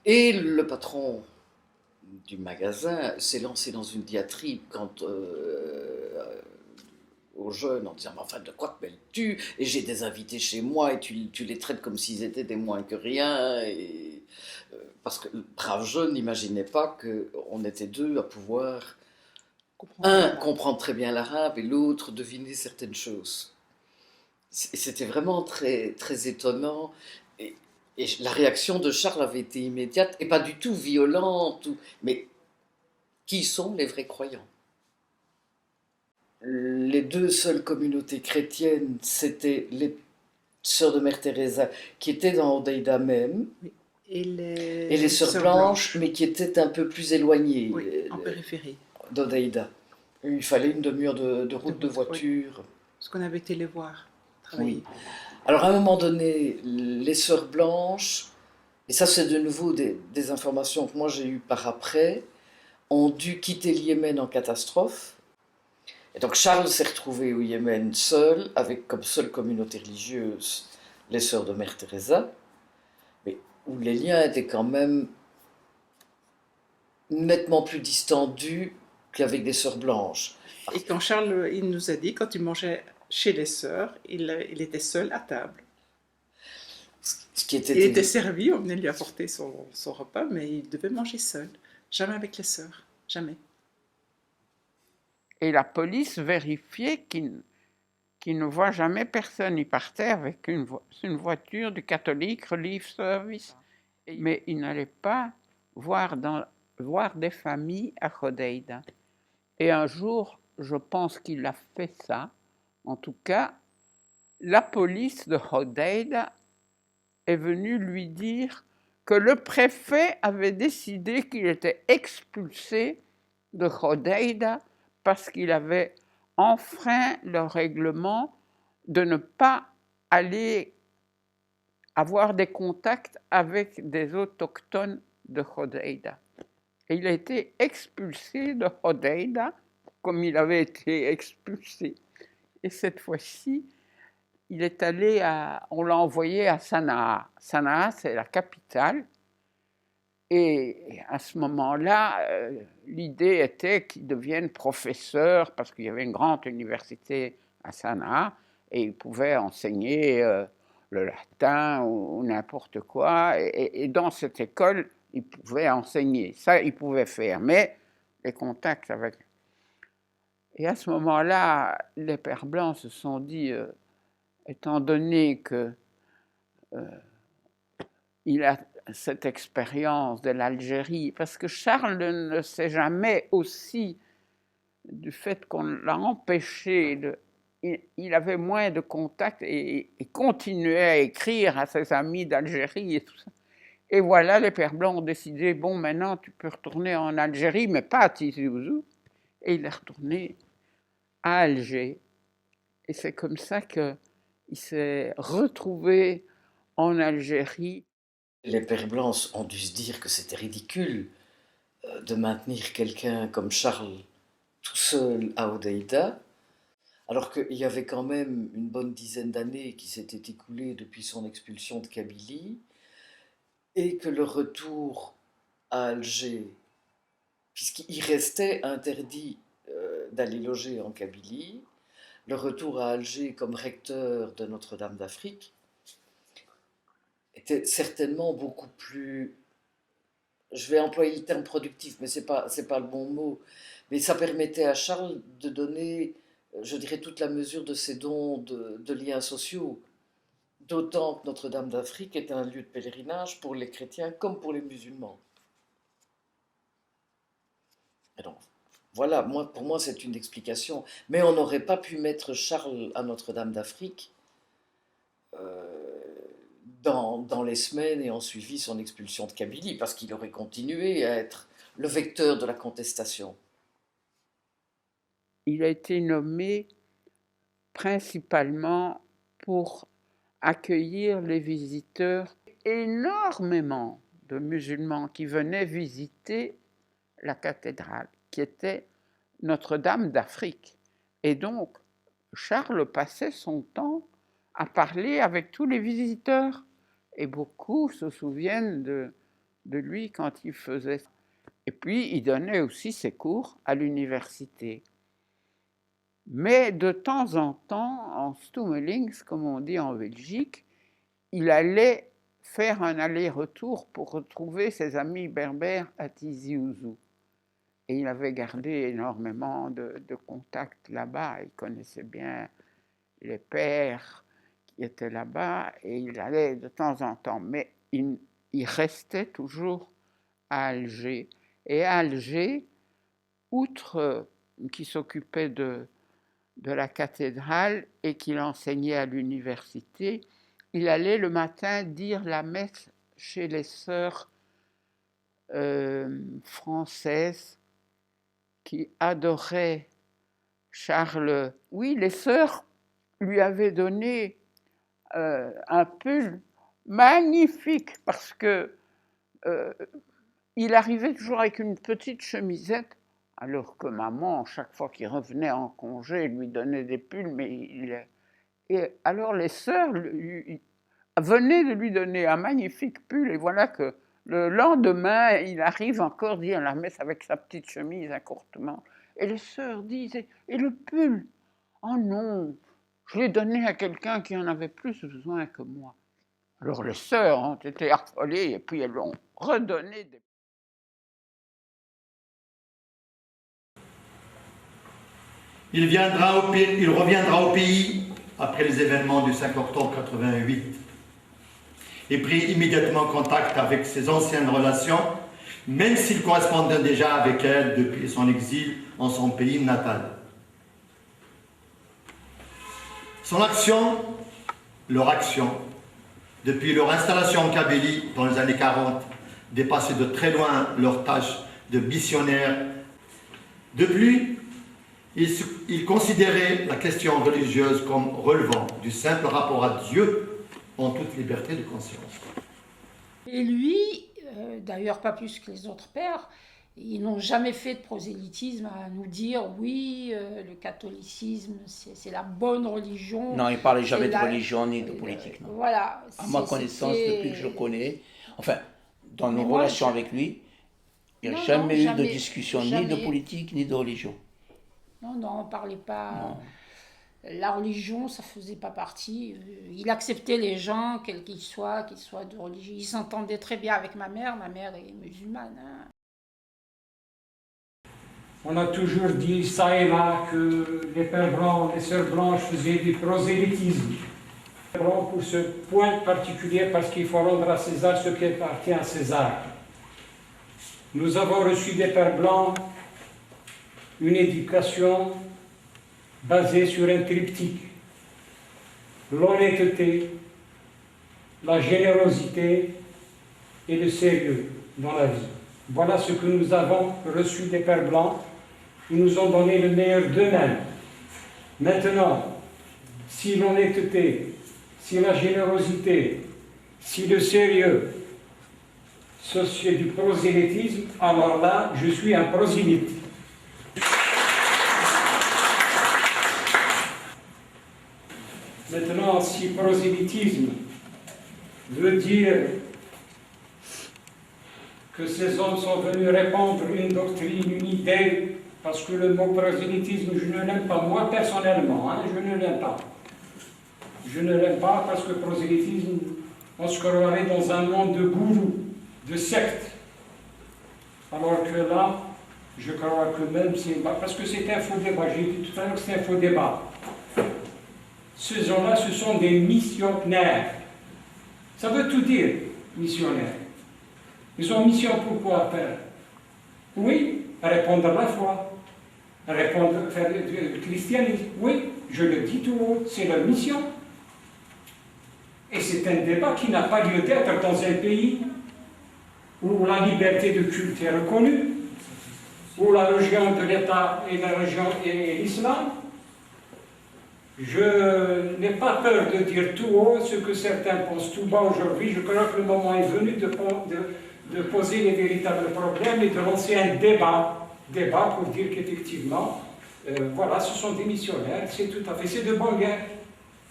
Et le patron du magasin s'est lancé dans une diatribe aux jeunes en disant « Mais enfin, de quoi te mêles-tu ? Et j'ai des invités chez moi et tu les traites comme s'ils étaient des moins que rien. » Parce que le brave jeune n'imaginait pas qu'on était 2 à pouvoir, comprendre très bien l'arabe et l'autre deviner certaines choses. C'était vraiment très, très étonnant. Et la réaction de Charles avait été immédiate et pas du tout violente. Mais qui sont les vrais croyants ? les deux seules communautés chrétiennes, c'était les sœurs de Mère Teresa qui étaient dans Hodeïda même, Et et les sœurs blanches, mais qui étaient un peu plus éloignées Oui, en périphérie. d'Hodeïda. Il fallait une demi-heure de route de voiture. Parce qu'on avait été les voir travailler. Oui. Alors à un moment donné, les sœurs blanches, et ça c'est de nouveau des informations que moi j'ai eues par après, ont dû quitter le Yémen en catastrophe. Et donc Charles s'est retrouvé au Yémen seul, avec comme seule communauté religieuse les sœurs de Mère Teresa, mais où les liens étaient quand même nettement plus distendus qu'avec des sœurs blanches. Et quand Charles, il nous a dit, quand il mangeait chez les sœurs, il était seul à table. Ce qui était Il était servi, on venait lui apporter son repas, mais il devait manger seul. Jamais avec les sœurs, jamais. Et la police vérifiait qu'il ne voit jamais personne. Il partait avec une voiture du Catholic Relief Service. Mais il n'allait pas voir des familles à Hodeïda. Et un jour, je pense qu'il a fait ça. En tout cas, la police de Hodeïda est venue lui dire que le préfet avait décidé qu'il était expulsé de Hodeïda parce qu'il avait enfreint le règlement de ne pas aller avoir des contacts avec des autochtones de Hodeïda. Et il a été expulsé de Hodeïda comme il avait été expulsé. Et cette fois-ci, on l'a envoyé à Sanaa. Sanaa, c'est la capitale. Et à ce moment-là, l'idée était qu'il devienne professeur parce qu'il y avait une grande université à Sanaa et il pouvait enseigner le latin ou n'importe quoi. Et dans cette école, il pouvait enseigner. Ça, il pouvait faire. Mais les contacts avec... Et à ce moment-là, les Pères Blancs se sont dit, étant donné qu'il a cette expérience de l'Algérie, parce que Charles ne sait jamais aussi du fait qu'on l'a empêché, il avait moins de contacts et continuait à écrire à ses amis d'Algérie et tout ça. Et voilà, les Pères Blancs ont décidé, bon, maintenant tu peux retourner en Algérie, mais pas à Tizi Ouzou. Et il est retourné à Alger. Et c'est comme ça qu'il s'est retrouvé en Algérie. Les Pères Blancs ont dû se dire que c'était ridicule de maintenir quelqu'un comme Charles tout seul à Hodeïda, alors qu'il y avait quand même une bonne dizaine d'années qui s'étaient écoulées depuis son expulsion de Kabylie, et que le retour à Alger, puisqu'il restait interdit d'aller loger en Kabylie, le retour à Alger comme recteur de Notre-Dame d'Afrique était certainement beaucoup plus, je vais employer le terme productif, mais c'est pas le bon mot, mais ça permettait à Charles de donner, je dirais, toute la mesure de ses dons de liens sociaux, d'autant que Notre-Dame d'Afrique est un lieu de pèlerinage pour les chrétiens comme pour les musulmans. Et donc, voilà, pour moi c'est une explication, mais on n'aurait pas pu mettre Charles à Notre-Dame d'Afrique dans les semaines ayant suivi son expulsion de Kabylie, parce qu'il aurait continué à être le vecteur de la contestation. Il a été nommé principalement pour accueillir les visiteurs. Énormément de musulmans qui venaient visiter la cathédrale, qui était Notre-Dame d'Afrique. Et donc, Charles passait son temps à parler avec tous les visiteurs. Et beaucoup se souviennent de lui quand il faisait ça. Et puis, il donnait aussi ses cours à l'université. Mais de temps en temps, en stummelings, comme on dit en Belgique, il allait faire un aller-retour pour retrouver ses amis berbères à Tizi Ouzou. Et il avait gardé énormément de contacts là-bas. Il connaissait bien les pères qui étaient là-bas et il allait de temps en temps. Mais il restait toujours à Alger. Et à Alger, outre qu'il s'occupait de de la cathédrale et qu'il enseignait à l'université, il allait le matin dire la messe chez les sœurs françaises qui adoraient Charles. Oui, les sœurs lui avaient donné un pull magnifique parce que il arrivait toujours avec une petite chemisette, alors que maman, chaque fois qu'il revenait en congé, lui donnait des pulls, et alors les sœurs venaient de lui donner un magnifique pull, et voilà que le lendemain, il arrive encore dire la messe avec sa petite chemise à courte manche. Et les sœurs disaient, et le pull? Oh non, je l'ai donné à quelqu'un qui en avait plus besoin que moi. Alors les sœurs ont été affolées, et puis elles l'ont redonné des... Il reviendra au pays après les événements du 5 octobre 88 et prit immédiatement contact avec ses anciennes relations, même s'il correspondait déjà avec elles depuis son exil en son pays natal. Son action, leur action, depuis leur installation en Kabylie dans les années 40, dépassait de très loin leur tâche de missionnaire. Depuis, il considérait la question religieuse comme relevant du simple rapport à Dieu en toute liberté de conscience. Et lui, d'ailleurs pas plus que les autres pères, ils n'ont jamais fait de prosélytisme à nous dire oui, le catholicisme c'est la bonne religion. Non, il ne parlait jamais de religion ni de politique. Non. Voilà. À ma connaissance, depuis que je le connais, enfin, dans nos relations avec lui, il n'y a jamais eu de discussion ni de politique ni de religion. Non, on ne parlait pas. Non. La religion, ça ne faisait pas partie. Il acceptait les gens, quels qu'ils soient de religion. Il s'entendait très bien avec ma mère est musulmane. Hein. On a toujours dit, ça et là, que les pères blancs, les sœurs blanches faisaient du prosélytisme. Pour ce point particulier, parce qu'il faut rendre à César ce qui appartient à César. Nous avons reçu des pères blancs une éducation basée sur un triptyque. L'honnêteté, la générosité et le sérieux dans la vie. Voilà ce que nous avons reçu des pères blancs. Ils nous ont donné le meilleur d'eux-mêmes. Maintenant, si l'honnêteté, si la générosité, si le sérieux, c'est du prosélytisme, alors là, je suis un prosélyte. Maintenant, si prosélytisme veut dire que ces hommes sont venus répandre une doctrine, une idée, parce que le mot prosélytisme, je ne l'aime pas, moi personnellement, je ne l'aime pas. Je ne l'aime pas parce que prosélytisme, on se croirait dans un monde de gourous, de sectes. Alors que là, je crois que même c'est... Parce que c'est un faux débat, j'ai dit tout à l'heure que c'est un faux débat. Ces gens-là, ce sont des missionnaires. Ça veut tout dire, missionnaires. Ils sont en mission pour quoi faire? Oui, répondre à la foi, faire le christianisme. Oui, je le dis tout haut, c'est leur mission. Et c'est un débat qui n'a pas lieu d'être dans un pays où la liberté de culte est reconnue, où la religion de l'État est la religion et l'islam. Je n'ai pas peur de dire tout haut ce que certains pensent tout bas aujourd'hui. Je crois que le moment est venu de poser les véritables problèmes et de lancer un débat pour dire qu'effectivement, voilà, ce sont des missionnaires, c'est tout à fait, c'est de bonne guerre.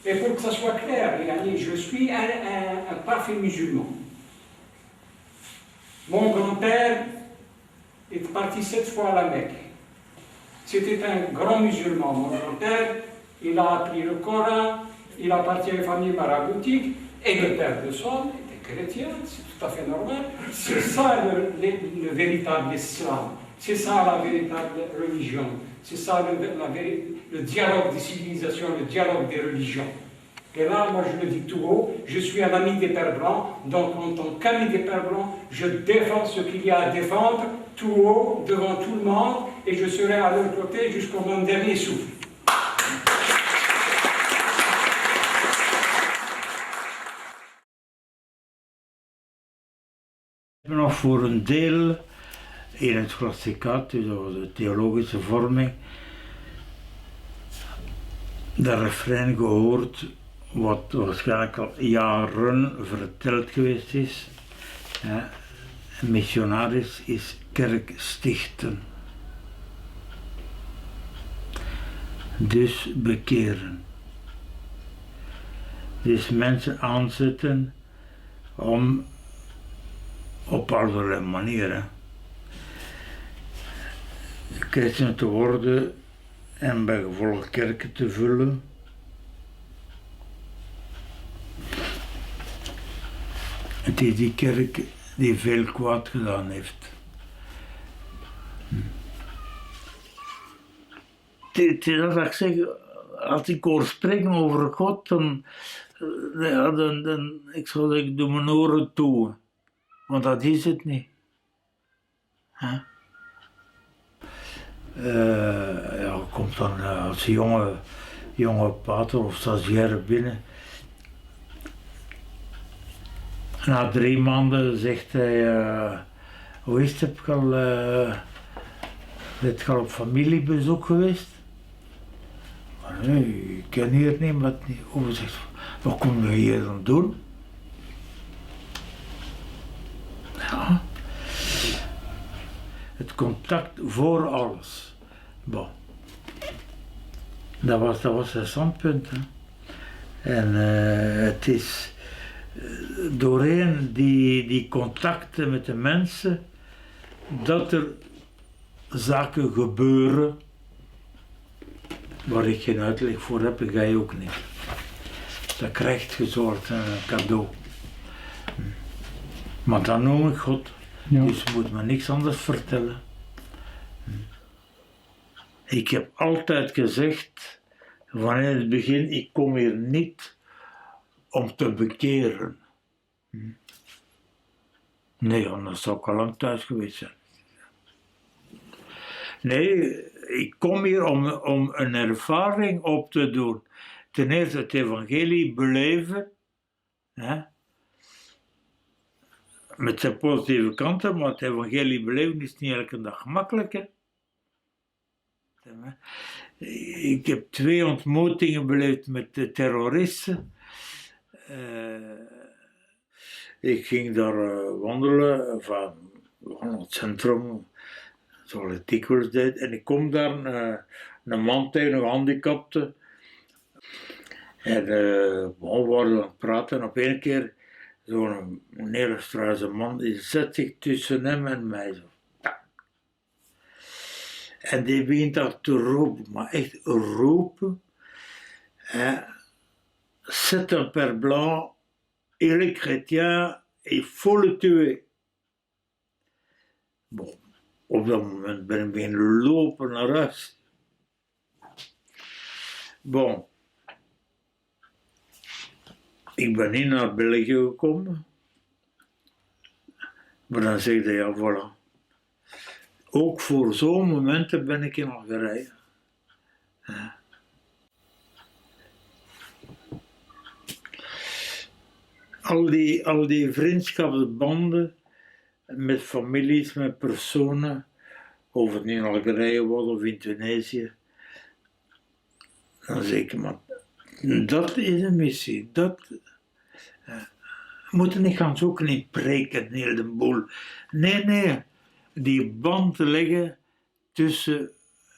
Et pour que ça soit clair, je suis un parfait musulman. Mon grand-père est parti 7 fois à la Mecque. C'était un grand musulman. Mon grand-père, il a appris le Coran, il appartient à une famille maraboutique, et le père de son était chrétien, c'est tout à fait normal. C'est ça le véritable islam, c'est ça la véritable religion, c'est ça le dialogue des civilisations, le dialogue des religions. Et là, moi je le dis tout haut, je suis un ami des pères blancs, donc en tant qu'ami des pères blancs, je défends ce qu'il y a à défendre, tout haut, devant tout le monde, et je serai à leur côté jusqu'au mon dernier souffle. Nog voor een deel in het klassicaat, dus de theologische vorming, dat refrein gehoord, wat waarschijnlijk al jaren verteld geweest is. Missionaris is kerk stichten. Dus bekeren. Dus mensen aanzetten om op allerlei manieren christen te worden en bij gevolg kerken te vullen. Het is die kerk die veel kwaad gedaan heeft. Het is dat ik zeg, als ik hoor spreken over God, dan ik zou zeggen, doe mijn oren toe. Want dat is het niet. Komt dan als jonge pater of stagiair binnen. Na 3 maanden zegt hij, hoe is het, ben je al op familiebezoek geweest? Maar nee, ik ken hier niemand niet. Hoe zegt, wat kom je hier dan doen? Ja. Het contact voor alles. Bon. Dat was zijn standpunt. Hè. En het is doorheen die contacten met de mensen dat er zaken gebeuren waar ik geen uitleg voor heb en jij ook niet. Dat krijgt je soort een cadeau. Maar dan noem ik God. Ja. Dus je moet me niks anders vertellen. Ik heb altijd gezegd, vanuit het begin, ik kom hier niet om te bekeren. Nee, anders zou ik al lang thuis geweest zijn. Nee, ik kom hier om een ervaring op te doen. Ten eerste het evangelie beleven, hè? Met zijn positieve kanten, maar het evangelie beleven is niet elke dag gemakkelijk. Hè? Ik heb 2 ontmoetingen beleefd met de terroristen. Ik ging daar wandelen van het centrum, zoals ik dikwijls deed, en ik kom daar een man tegen, een gehandicapte. En we waren aan het praten en op een keer zo'n hele struise man, die zet zich tussen hem en mij zo. En die begint daar te roepen, maar echt roepen. C'est un père blanc, il est chrétien, il faut le tuer. Bon, op dat moment ben ik beginnen lopen naar huis. Bon. Ik ben niet naar België gekomen. Maar dan zeg je, ja, voilà. Ook voor zo'n momenten ben ik in Algerije. Ja. Al die vriendschapsbanden met families, met personen, of het nu in Algerije was of in Tunesië, dan zeg ik, maar dat is een missie. We moeten niet gaan zoeken in preken, heel de boel. Nee. Die band leggen tussen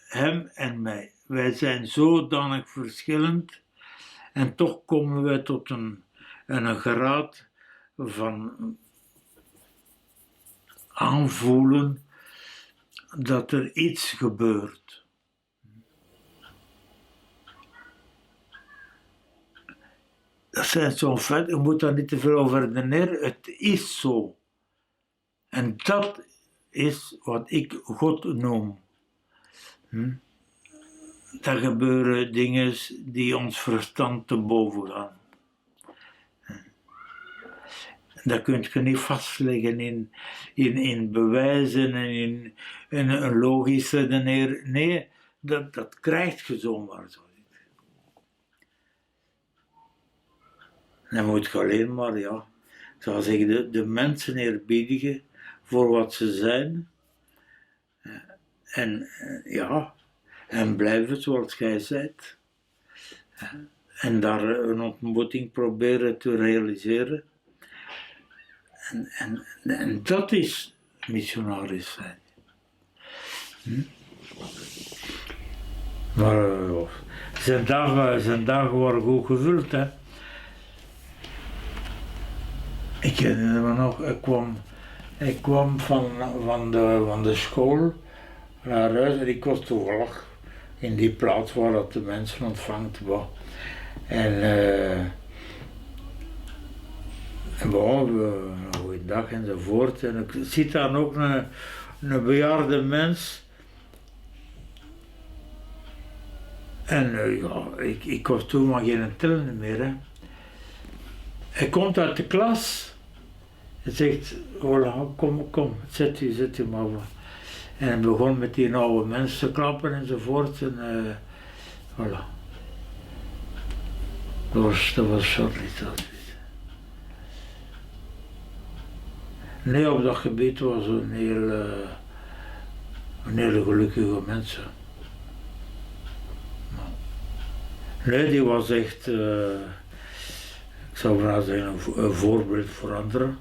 hem en mij. Wij zijn zodanig verschillend en toch komen wij tot een graad van aanvoelen dat er iets gebeurt. Dat zijn zo'n feit, je moet daar niet te veel over redeneren, het is zo. En dat is wat ik God noem. Er gebeuren dingen die ons verstand te boven gaan. Dat kun je niet vastleggen in bewijzen en in een logische redenering. Nee, dat krijg je zomaar zo. Dan moet je alleen maar, ja, zoals ik de mensen eerbiedigen voor wat ze zijn. En ja, en blijf het zoals jij bent. En daar een ontmoeting proberen te realiseren. En dat is missionaris zijn. Maar zijn dagen waren goed gevuld, hè. Ik herinner me nog, ik kwam van de school naar huis en ik was toevallig in die plaats waar dat de mensen ontvangt. En goeiedag enzovoort. En ik zie dan ook een bejaarde mens. En ja, ik was toen maar geen tellen meer. Hè. Hij komt uit de klas. Hij zegt, voilà, kom, zet u maar. En hij begon met die oude mensen te klappen enzovoort. En voilà. Dat was sollicitatie. Nee, op dat gebied was een hele gelukkige mens. Nee, die was echt, ik zou bijna zeggen, een voorbeeld voor anderen.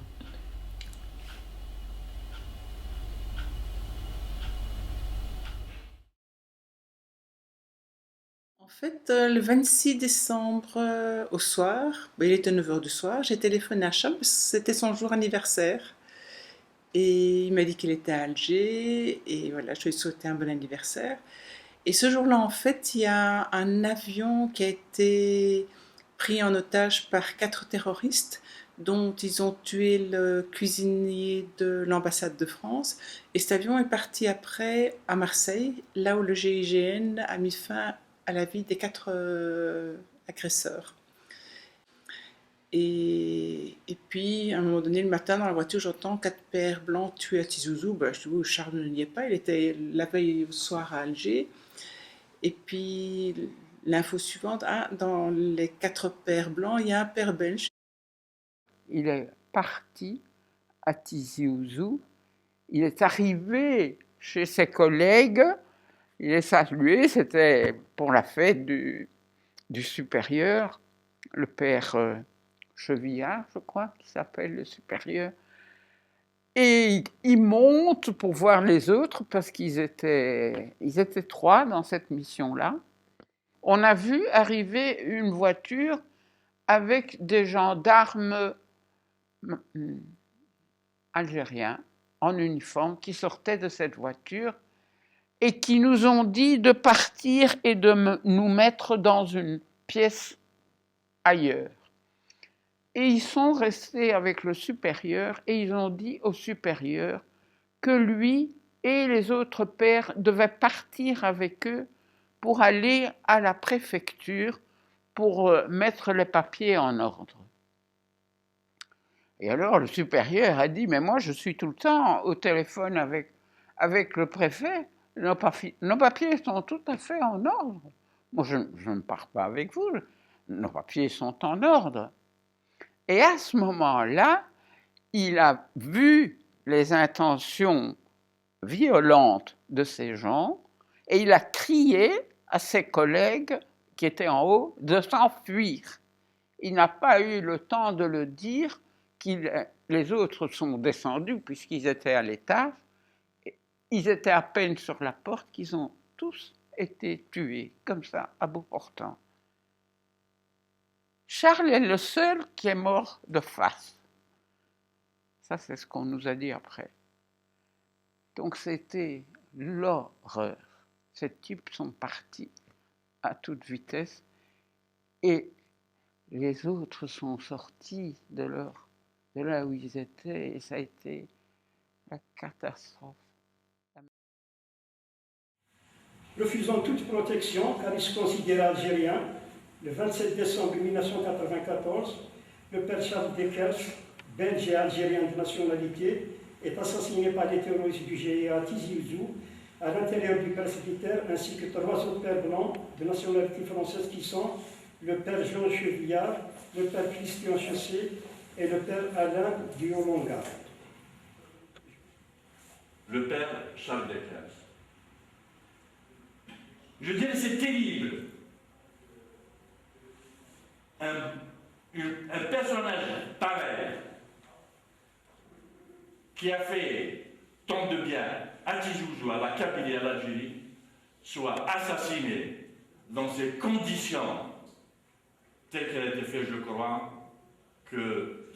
En fait, le 26 décembre au soir, il était 9h du soir, j'ai téléphoné à Cham parce que c'était son jour anniversaire. Et il m'a dit qu'il était à Alger, et voilà, je lui ai souhaité un bon anniversaire. Et ce jour-là, en fait, il y a un avion qui a été pris en otage par 4 terroristes, dont ils ont tué le cuisinier de l'ambassade de France. Et cet avion est parti après à Marseille, là où le GIGN a mis fin à la vie des 4 agresseurs. Et puis, à un moment donné, le matin, dans la voiture, j'entends 4 pères blancs tués à Tizouzou. Je dis, oui, Charles n'y est pas, il était la veille au soir à Alger. Et puis, l'info suivante, dans les 4 pères blancs, il y a un père belge. Il est parti à Tizi Ouzou, il est arrivé chez ses collègues, il est salué, c'était pour la fête du supérieur, le père Chevillard, je crois, qui s'appelle le supérieur. Et il monte pour voir les autres, parce qu'ils étaient 3 dans cette mission-là. On a vu arriver une voiture avec des gendarmes algériens en uniforme qui sortaient de cette voiture et qui nous ont dit de partir et de nous mettre dans une pièce ailleurs. Et ils sont restés avec le supérieur et ils ont dit au supérieur que lui et les autres pères devaient partir avec eux pour aller à la préfecture pour mettre les papiers en ordre. Et alors le supérieur a dit, mais moi je suis tout le temps au téléphone avec le préfet, nos papiers sont tout à fait en ordre. Moi je ne pars pas avec vous, nos papiers sont en ordre. Et à ce moment-là, il a vu les intentions violentes de ces gens et il a crié à ses collègues qui étaient en haut de s'enfuir. Il n'a pas eu le temps de le dire, les autres sont descendus puisqu'ils étaient à l'étage. Ils étaient à peine sur la porte qu'ils ont tous été tués, comme ça, à bout portant. Charles est le seul qui est mort de face. Ça, c'est ce qu'on nous a dit après. Donc, c'était l'horreur. Ces types sont partis à toute vitesse et les autres sont sortis de là où ils étaient et ça a été la catastrophe. Refusant toute protection car il se considérait algérien, le 27 décembre 1994, le père Charles Dekers, belge et algérien de nationalité, est assassiné par les terroristes du GIA à Tizi Ouzou, à l'intérieur du presbytère, ainsi que 3 autres pères blancs de nationalité française qui sont le père Jean Chevillard, le père Christian Chassé et le père Alain Diolonga. le père Charles Deckers. Je dirais c'est terrible. Un personnage pareil, qui a fait tant de bien à Tizi Ouzou, à la Kabylie, à l'Algérie, soit assassiné dans ces conditions telles qu'elles ont été faites, je crois, que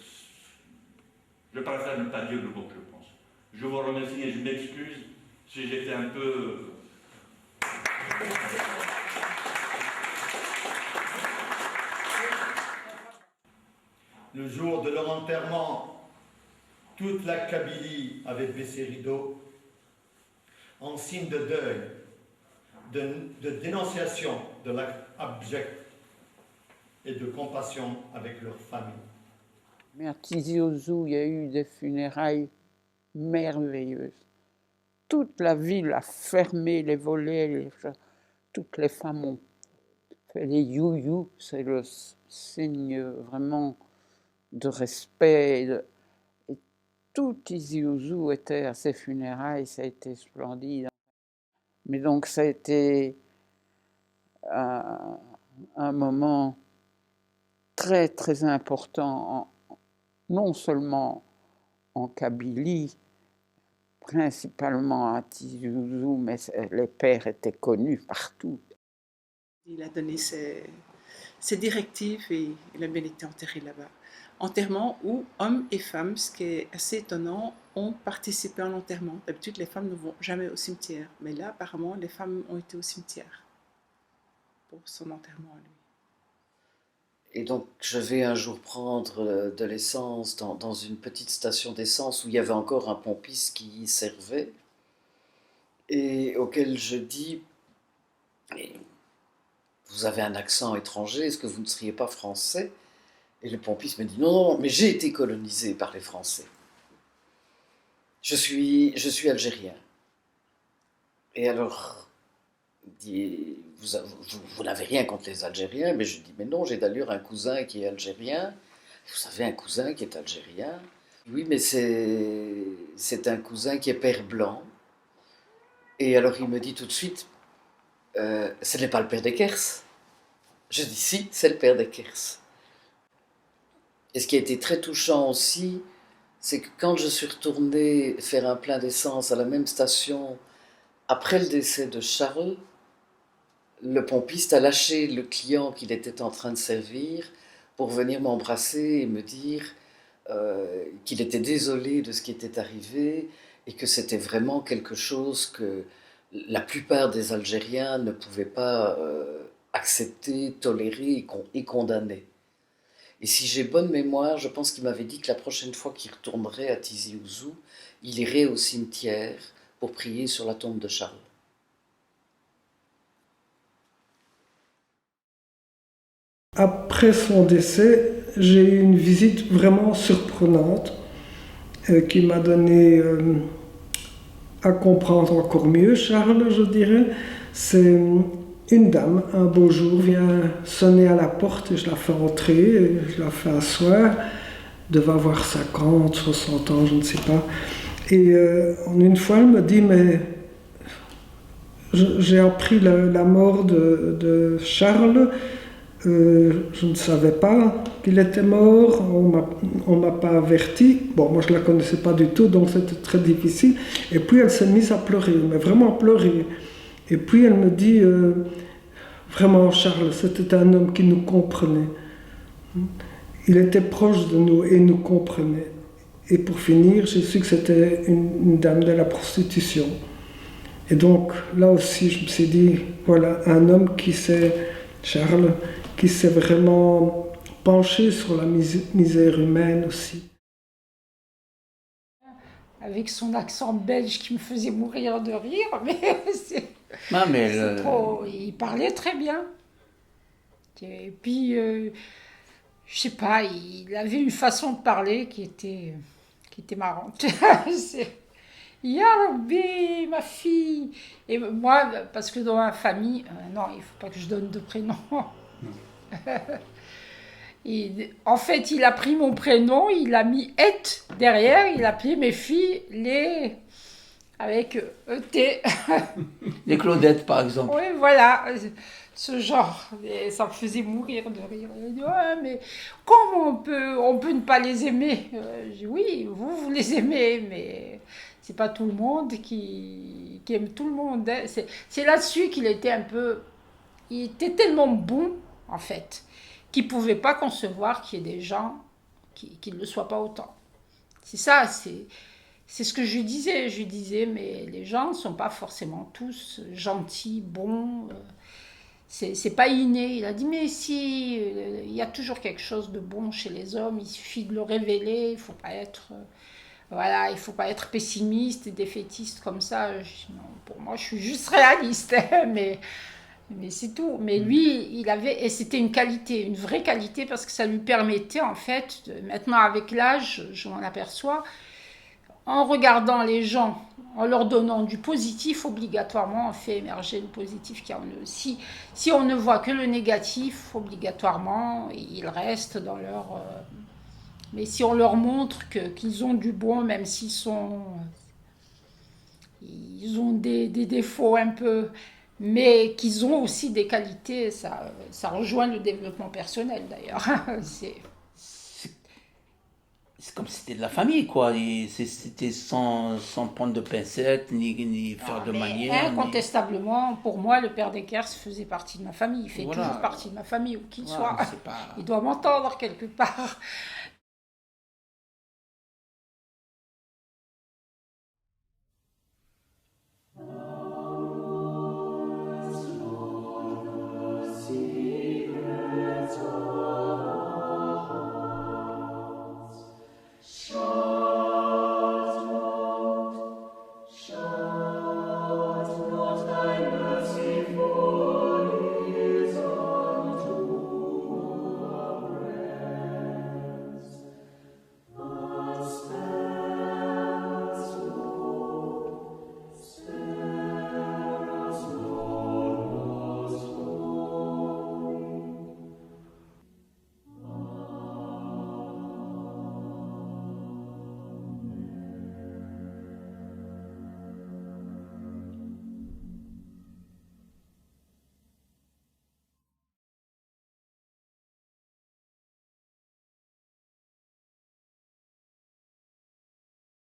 je préfère ne pas dire le mot que je pense. Je vous remercie et je m'excuse si j'étais un peu... Le jour de leur enterrement, toute la Kabylie avait baissé rideau en signe de deuil, de dénonciation de l'acte abject et de compassion avec leur famille. Mais à Tizi Ouzou, il y a eu des funérailles merveilleuses. Toute la ville a fermé les volets, toutes les femmes ont fait les you-you, c'est le signe vraiment de respect. Et tout Tizi Ouzou était à ces funérailles, ça a été splendide. Mais donc ça a été un moment très très important, non seulement en Kabylie, principalement à Tizi Ouzou, mais les pères étaient connus partout. Il a donné ses directives et il a bien été enterré là-bas. Enterrement où hommes et femmes, ce qui est assez étonnant, ont participé à l'enterrement. D'habitude, les femmes ne vont jamais au cimetière, mais là, apparemment, les femmes ont été au cimetière pour son enterrement à lui. Et donc, je vais un jour prendre de l'essence dans une petite station d'essence où il y avait encore un pompiste qui y servait et auquel je dis « Vous avez un accent étranger, est-ce que vous ne seriez pas français ?» Et le pompiste me dit « Non, mais j'ai été colonisé par les Français. Je suis algérien. » Et alors, il dit « Vous n'avez rien contre les Algériens ?» Mais je dis « Mais non, j'ai d'ailleurs un cousin qui est algérien. » « Vous avez un cousin qui est algérien ?»« Oui, mais c'est un cousin qui est père blanc. » Et alors il me dit tout de suite « Ce n'est pas le père Deckers ?» Je dis « Si, c'est le père Deckers. » Et ce qui a été très touchant aussi, c'est que quand je suis retourné faire un plein d'essence à la même station, après le décès de Charles, le pompiste a lâché le client qu'il était en train de servir pour venir m'embrasser et me dire qu'il était désolé de ce qui était arrivé et que c'était vraiment quelque chose que la plupart des Algériens ne pouvaient pas accepter, tolérer et condamner. Et si j'ai bonne mémoire, je pense qu'il m'avait dit que la prochaine fois qu'il retournerait à Tizi Ouzou, il irait au cimetière pour prier sur la tombe de Charles. Après son décès, j'ai eu une visite vraiment surprenante qui m'a donné à comprendre encore mieux Charles, je dirais. C'est une dame, un beau jour, vient sonner à la porte et je la fais entrer, je la fais asseoir. Elle devait avoir 50, 60 ans, je ne sais pas. Et une fois, elle me dit, mais j'ai appris la mort de Charles. Je ne savais pas qu'il était mort, on m'a pas averti. Bon, moi je la connaissais pas du tout, donc c'était très difficile. Et puis elle s'est mise à pleurer, mais vraiment à pleurer. Et puis elle me dit, vraiment Charles, c'était un homme qui nous comprenait. Il était proche de nous et nous comprenait. Et pour finir, j'ai su que c'était une dame de la prostitution. Et donc là aussi, je me suis dit, voilà, un homme qui s'est, Charles, qui s'est vraiment penché sur la misère humaine aussi. Avec son accent belge qui me faisait mourir de rire, mais c'est trop... Il parlait très bien. Et puis, je sais pas, il avait une façon de parler qui était marrante. Ya Rabbi, ma fille. Et moi, parce que dans ma famille, non, il faut pas que je donne de prénom. Et, en fait, il a pris mon prénom, il a mis « et » derrière, il a appelé mes filles avec ET. Les Claudettes, par exemple. Oui, voilà, ce genre. Et ça me faisait mourir de rire. Il dit, ouais, mais comment on peut ne pas les aimer? Je dis, oui, vous les aimez, mais c'est pas tout le monde qui aime tout le monde. Hein. C'est là-dessus qu'il était un peu... Il était tellement bon, en fait, qu'il ne pouvait pas concevoir qu'il y ait des gens qui ne le soient pas autant. C'est ça, c'est ce que je lui disais. Je lui disais, mais les gens ne sont pas forcément tous gentils, bons. C'est pas inné. Il a dit, mais si, il y a toujours quelque chose de bon chez les hommes. Il suffit de le révéler. Il faut pas être, voilà, il faut pas être pessimiste et défaitiste comme ça. Non, pour moi, je suis juste réaliste, mais c'est tout. Mais lui, il avait, et c'était une qualité, une vraie qualité, parce que ça lui permettait, en fait, maintenant avec l'âge, je m'en aperçois, en regardant les gens, en leur donnant du positif, obligatoirement, on fait émerger le positif qu'il y a en eux. Si on ne voit que le négatif, obligatoirement, ils restent dans leur... mais si on leur montre qu'ils ont du bon, même s'ils ils ont des défauts un peu, mais qu'ils ont aussi des qualités, ça rejoint le développement personnel d'ailleurs. C'est comme si c'était de la famille, quoi. C'était sans prendre de pincettes, ni faire de manière. Incontestablement, pour moi, le père Dekers faisait partie de ma famille. Il fait Voilà. toujours partie de ma famille, où qu'il soit. Pas... Il doit m'entendre quelque part.